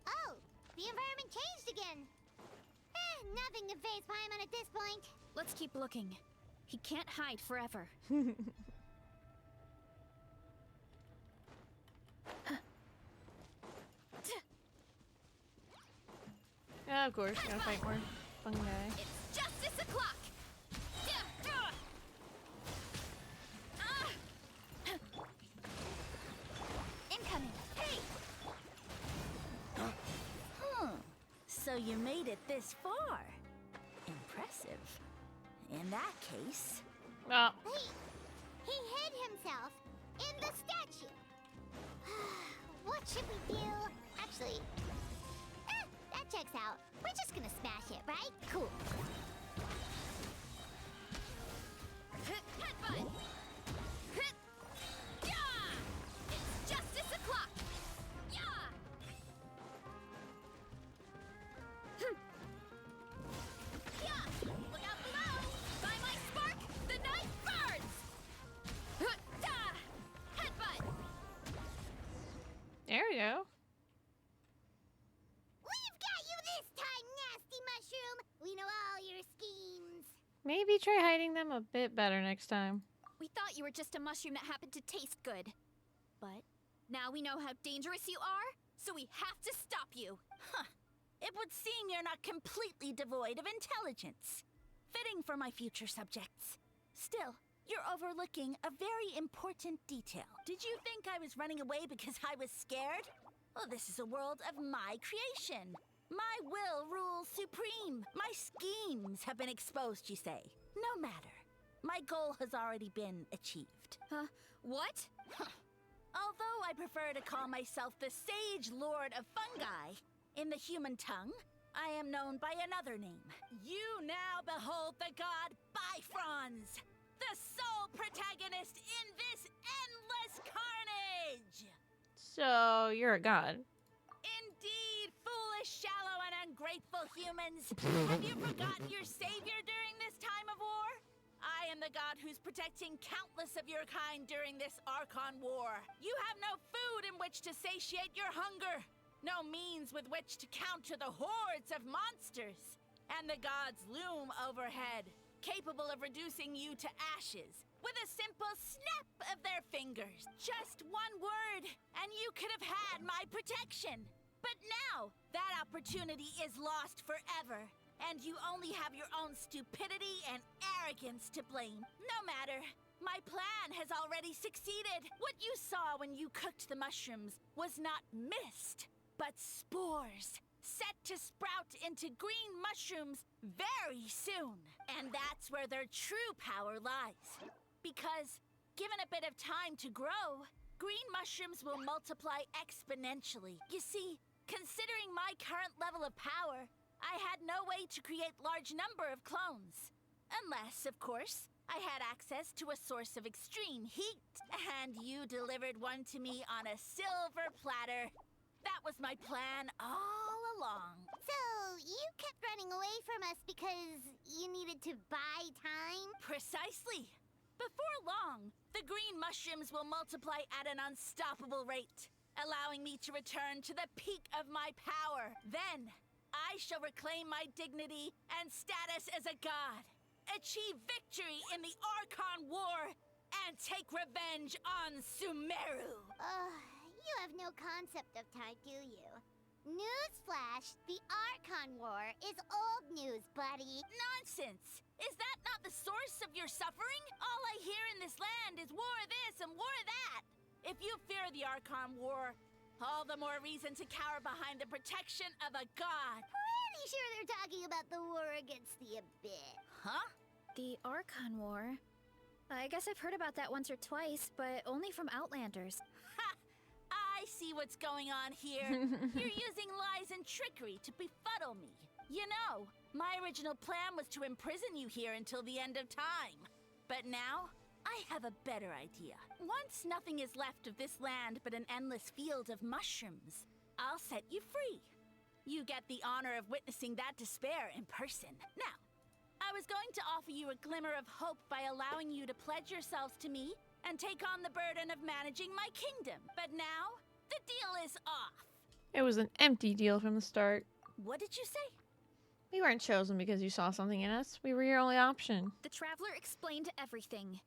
Oh, the environment changed again. Nothing can phase Paimon at this point. Let's keep looking. He can't hide forever. Yeah, of course. Gotta fight more fungi. It's justice o'clock! Incoming. Hey! So you made it this far. Impressive. In that case... Well, He hid himself in the statue. What should we do? Actually, that checks out. We're just gonna smash it, right? Cool. Headbutt! Yeah! It's justice o'clock! Yeah! Yeah! Look out below! By my spark, the night burns! Headbutt! there we go. We've got you this time, nasty mushroom. We know all your schemes. Maybe try hiding them a bit better next time. We thought you were just a mushroom that happened to taste good. But now we know how dangerous you are, so we have to stop you. Huh. It would seem you're not completely devoid of intelligence. Fitting for my future subjects. Still, you're overlooking a very important detail. Did you think I was running away because I was scared? Well, this is a world of my creation. My will rules supreme. My schemes have been exposed, you say. No matter. My goal has already been achieved. What? Although I prefer to call myself the Sage Lord of Fungi, in the human tongue, I am known by another name. You now behold the god Bifrons, the sole protagonist in this endless carnage! So, you're a god. Indeed, foolish, shallow, and ungrateful humans! Have you forgotten your savior during this time of war? I am the god who's protecting countless of your kind during this Archon War. You have no food in which to satiate your hunger, no means with which to counter the hordes of monsters, and the gods loom overhead, capable of reducing you to ashes with a simple snap of their fingers. Just one word, and you could have had my protection. But now, that opportunity is lost forever, and you only have your own stupidity and arrogance to blame. No matter. My plan has already succeeded. What you saw when you cooked the mushrooms was not mist, but spores, set to sprout into green mushrooms very soon. And that's where their true power lies. Because, given a bit of time to grow, green mushrooms will multiply exponentially. You see, considering my current level of power, I had no way to create large number of clones. Unless, of course, I had access to a source of extreme heat. And you delivered one to me on a silver platter. That was my plan all along. So, you kept running away from us because you needed to buy time? Precisely. Before long, the green mushrooms will multiply at an unstoppable rate, allowing me to return to the peak of my power. Then, I shall reclaim my dignity and status as a god, achieve victory in the Archon War, and take revenge on Sumeru. You have no concept of time, do you? Newsflash, the Archon War is old news, buddy. Nonsense! Is that not the source of your suffering? All I hear in this land is war this and war that. If you fear the Archon War, all the more reason to cower behind the protection of a god. Pretty sure they're talking about the war against the Abyss. Huh? The Archon War? I guess I've heard about that once or twice, but only from Outlanders. Ha! I see what's going on here. You're using lies and trickery to befuddle me. You know, my original plan was to imprison you here until the end of time. But now, I have a better idea. Once nothing is left of this land but an endless field of mushrooms, I'll set you free. You get the honor of witnessing that despair in person. Now, I was going to offer you a glimmer of hope by allowing you to pledge yourselves to me and take on the burden of managing my kingdom. But now, the deal is off. It was an empty deal from the start. What did you say? We weren't chosen because you saw something in us. We were your only option. The traveler explained everything.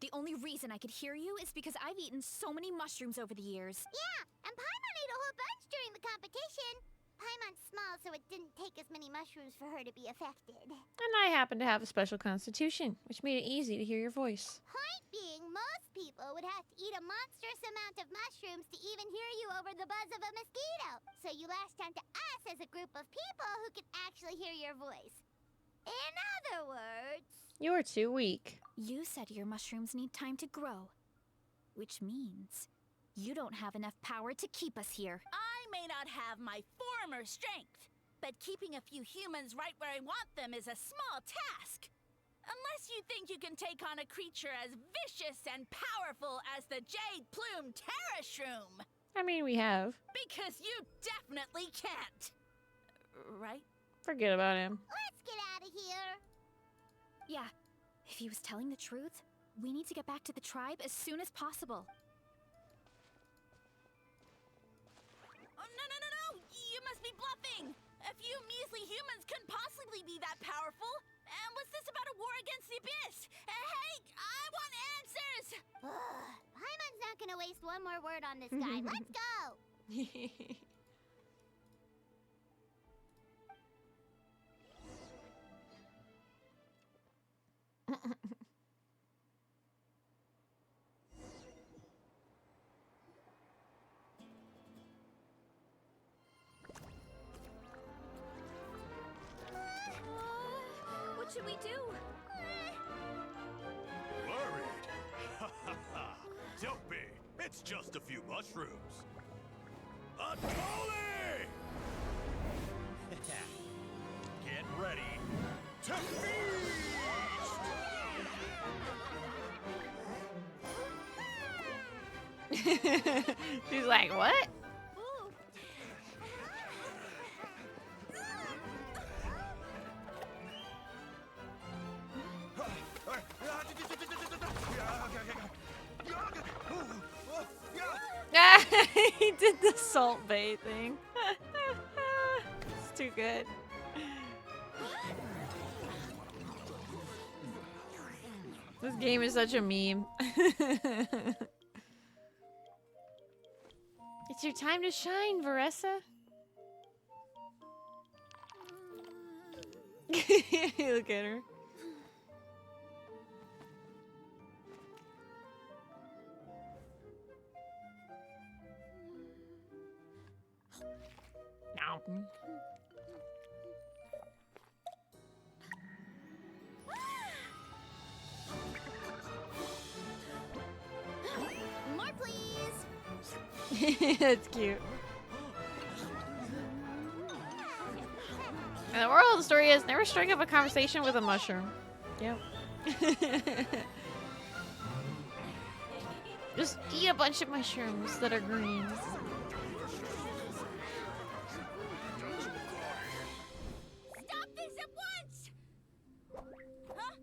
The only reason I could hear you is because I've eaten so many mushrooms over the years. Yeah, and Paimon ate a whole bunch during the competition. Paimon's small, so it didn't take as many mushrooms for her to be affected. And I happen to have a special constitution, which made it easy to hear your voice. Point being, most people would have to eat a monstrous amount of mushrooms to even hear you over the buzz of a mosquito. So you latched onto us as a group of people who could actually hear your voice. In other words... You're too weak. You said your mushrooms need time to grow, which means you don't have enough power to keep us here. I may not have my former strength, but keeping a few humans right where I want them is a small task. Unless you think you can take on a creature as vicious and powerful as the Jade Plume Terrashroom. I mean, we have. Because you definitely can't. Right? Forget about him. Let's get out of here. Yeah, if he was telling the truth, we need to get back to the tribe as soon as possible. Oh, no! You must be bluffing! A few measly humans couldn't possibly be that powerful. And what's this about a war against the Abyss? Hey, I want answers! Paimon's not gonna waste one more word on this guy. Let's go! What should we do? Worried? Don't be. It's just a few mushrooms. Unholy! Get ready to feast! She's like, what? He did the salt bay thing. It's too good. This game is such a meme. It's your time to shine, Varessa. Look at her. No. More, please. That's cute. And the moral of the story is never strike up a conversation with a mushroom. Yep. Just eat a bunch of mushrooms that are greens. Stop this at once! Huh?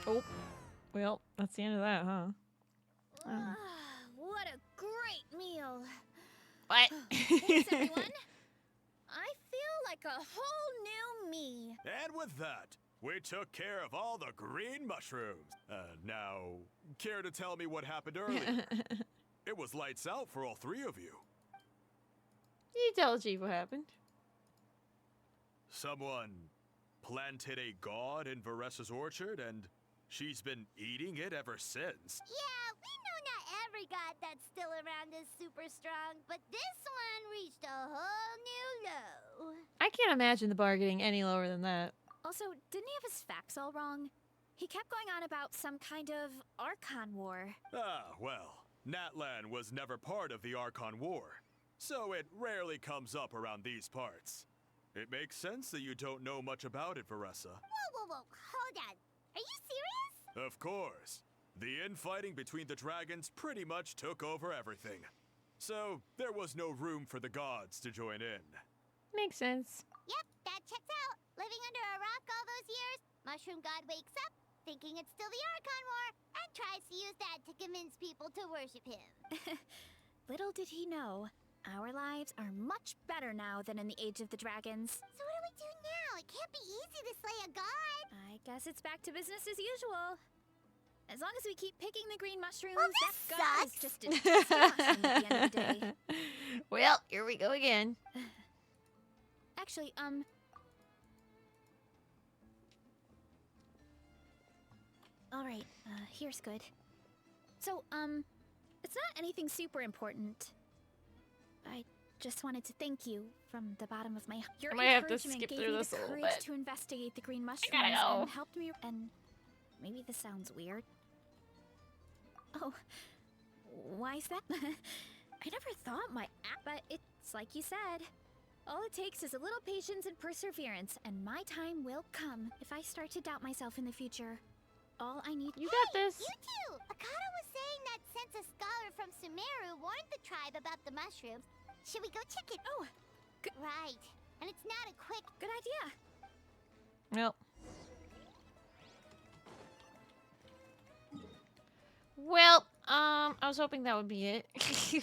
Oh. Well, that's the end of that, huh? Oh. What a great meal. What? Thanks, everyone. I feel like a whole new me. And with that, we took care of all the green mushrooms. Now, care to tell me what happened earlier? It was lights out for all three of you. You tell the chief what happened. Someone planted a god in Varessa's orchard, and she's been eating it ever since. Yeah, we know not every god that's still around is super strong, but this one reached a whole new low. I can't imagine the bar getting any lower than that. Also, didn't he have his facts all wrong? He kept going on about some kind of Archon War. Ah, well, Natlan was never part of the Archon War, so it rarely comes up around these parts. It makes sense that you don't know much about it, Varessa. Whoa, hold on. Are you serious? Of course. The infighting between the dragons pretty much took over everything. So, there was no room for the gods to join in. Makes sense. Yep, that checks out. Living under a rock all those years, Mushroom God wakes up, thinking it's still the Archon War, and tries to use that to convince people to worship him. Little did he know, Our lives are much better now than in the Age of the Dragons. So what do we do now? It can't be easy to slay a god. I guess it's back to business as usual. As long as we keep picking the green mushrooms, Well, that this god is sucks. just a distraction at the end of the day. Well, here we go again. Actually, Alright, here's good. So, it's not anything super important. I just wanted to thank you from the bottom of my heart. Your I might have to encouragement skip gave through me this the a little courage bit. to investigate the green gotta mushrooms go. and helped me. And maybe this sounds weird. Oh, why's that? I never thought my but it's like you said. All it takes is a little patience and perseverance, and my time will come if I start to doubt myself in the future. All I need. You got this. You too! Akata was saying that since a scholar from Sumeru warned the tribe about the mushrooms, should we go check it? Oh, right. And it's not a quick... good idea. Nope. Well, I was hoping that would be it,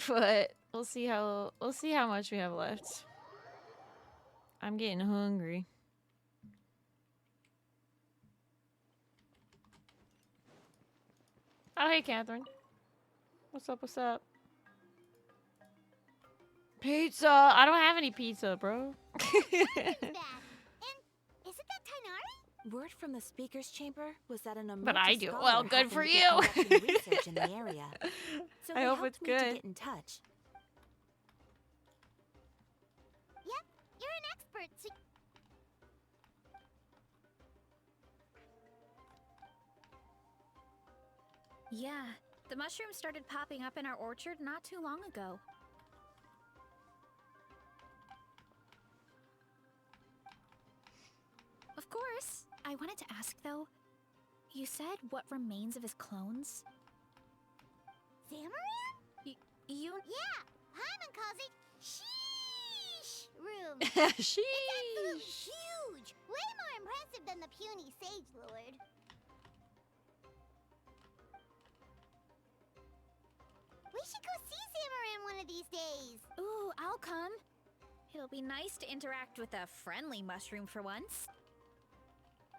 but we'll see how much we have left. I'm getting hungry. Oh, hey, Catherine. What's up? What's up? Pizza. I don't have any pizza, bro. that. And isn't that Tainari? Word from the speaker's chamber was that an But I emergent do. scholar Well, good happened for to be you. conducting research in the area. So I they hope helped it's me to good. get in touch. Yep, you're an expert, so... Yeah, the mushrooms started popping up in our orchard not too long ago. Of course. I wanted to ask, though. You said what remains of his clones? Zamaran? You... Yeah, Hyman calls it Sheesh Room. Sheesh. It's absolutely huge! Way more impressive than the puny Sage Lord. We should go see Zamaran one of these days. Ooh, I'll come. It'll be nice to interact with a friendly mushroom for once.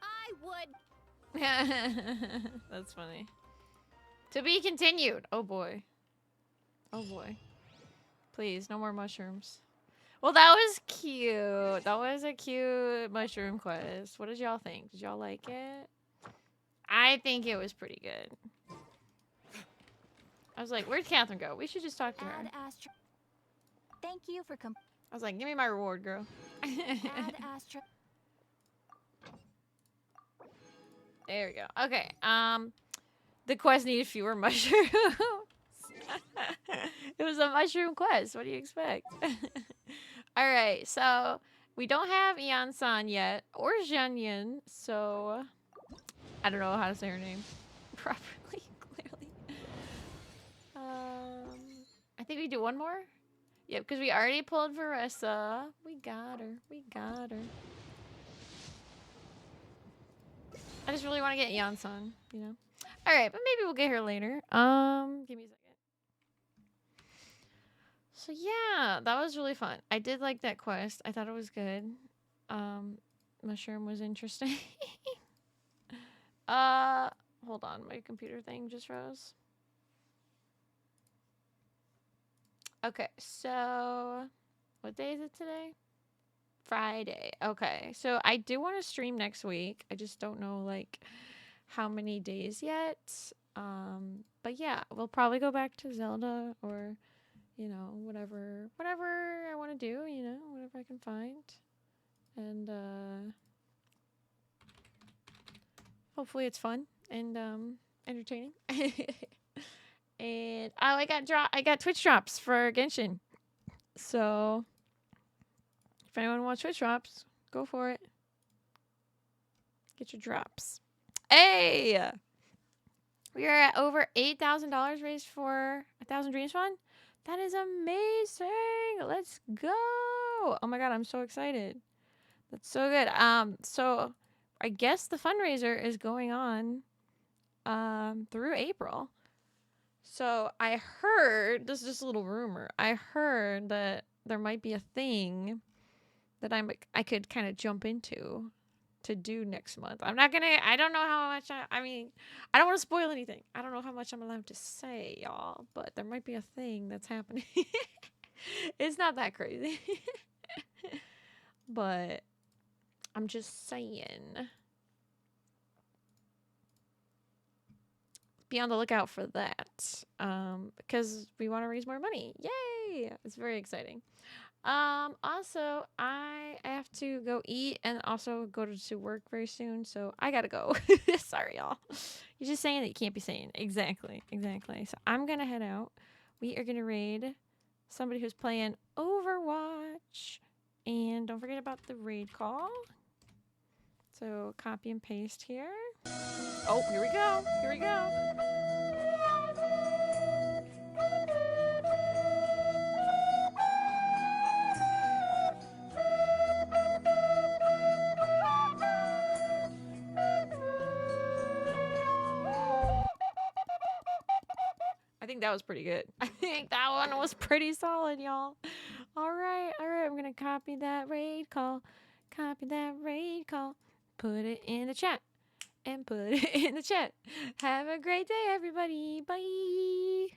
I would... That's funny. To be continued. Oh boy. Oh boy. Please, no more mushrooms. Well, that was cute. That was a cute mushroom quest. What did y'all think? Did y'all like it? I think it was pretty good. I was like, where'd Catherine go? We should just talk to her. Add Astra... Thank you for I was like, give me my reward, girl. Add Astra... There we go. Okay. The quest needed fewer mushrooms. It was a mushroom quest. What do you expect? All right. So we don't have Eon-san yet or Zhanyan. So I don't know how to say her name properly. Clearly. I think we do one more. Yep, because we already pulled Veressa. We got her. We got her. I just really want to get Eon-san, you know? Alright, but maybe we'll get her later. Give me a second. So yeah, that was really fun. I did like that quest. I thought it was good. Mushroom was interesting. Hold on, my computer thing just froze. Okay, so what day is it today? Friday. Okay, so I do want to stream next week. I just don't know like how many days yet. But yeah, we'll probably go back to Zelda or you know, whatever I want to do, you know, whatever I can find. And hopefully it's fun and entertaining. And oh, I got Twitch drops for Genshin. So if anyone wants Twitch drops, go for it. Get your drops. Hey! We are at over $8,000 raised for 1,000 Dreams Fund. That is amazing. Let's go. Oh my god, I'm so excited. That's so good. So I guess the fundraiser is going on through April. So I heard, this is just a little rumor. I heard that there might be a thing that I could kind of jump into to do next month. I don't know how much I mean, I don't want to spoil anything. I don't know how much I'm allowed to say, y'all, but there might be a thing that's happening. It's not that crazy. But I'm just saying. Be on the lookout for that. Because we want to raise more money. Yay! It's very exciting. Also, I have to go eat and also go to work very soon, so I gotta go. Sorry, y'all. You're just saying that you can't be saying. Exactly. So I'm gonna head out. We are gonna raid somebody who's playing Overwatch. And don't forget about the raid call. So copy and paste here. Oh, here we go. I think that was pretty good. I think that one was pretty solid, y'all. All right. I'm going to copy that raid call. Put it in the chat. Have a great day, everybody. Bye.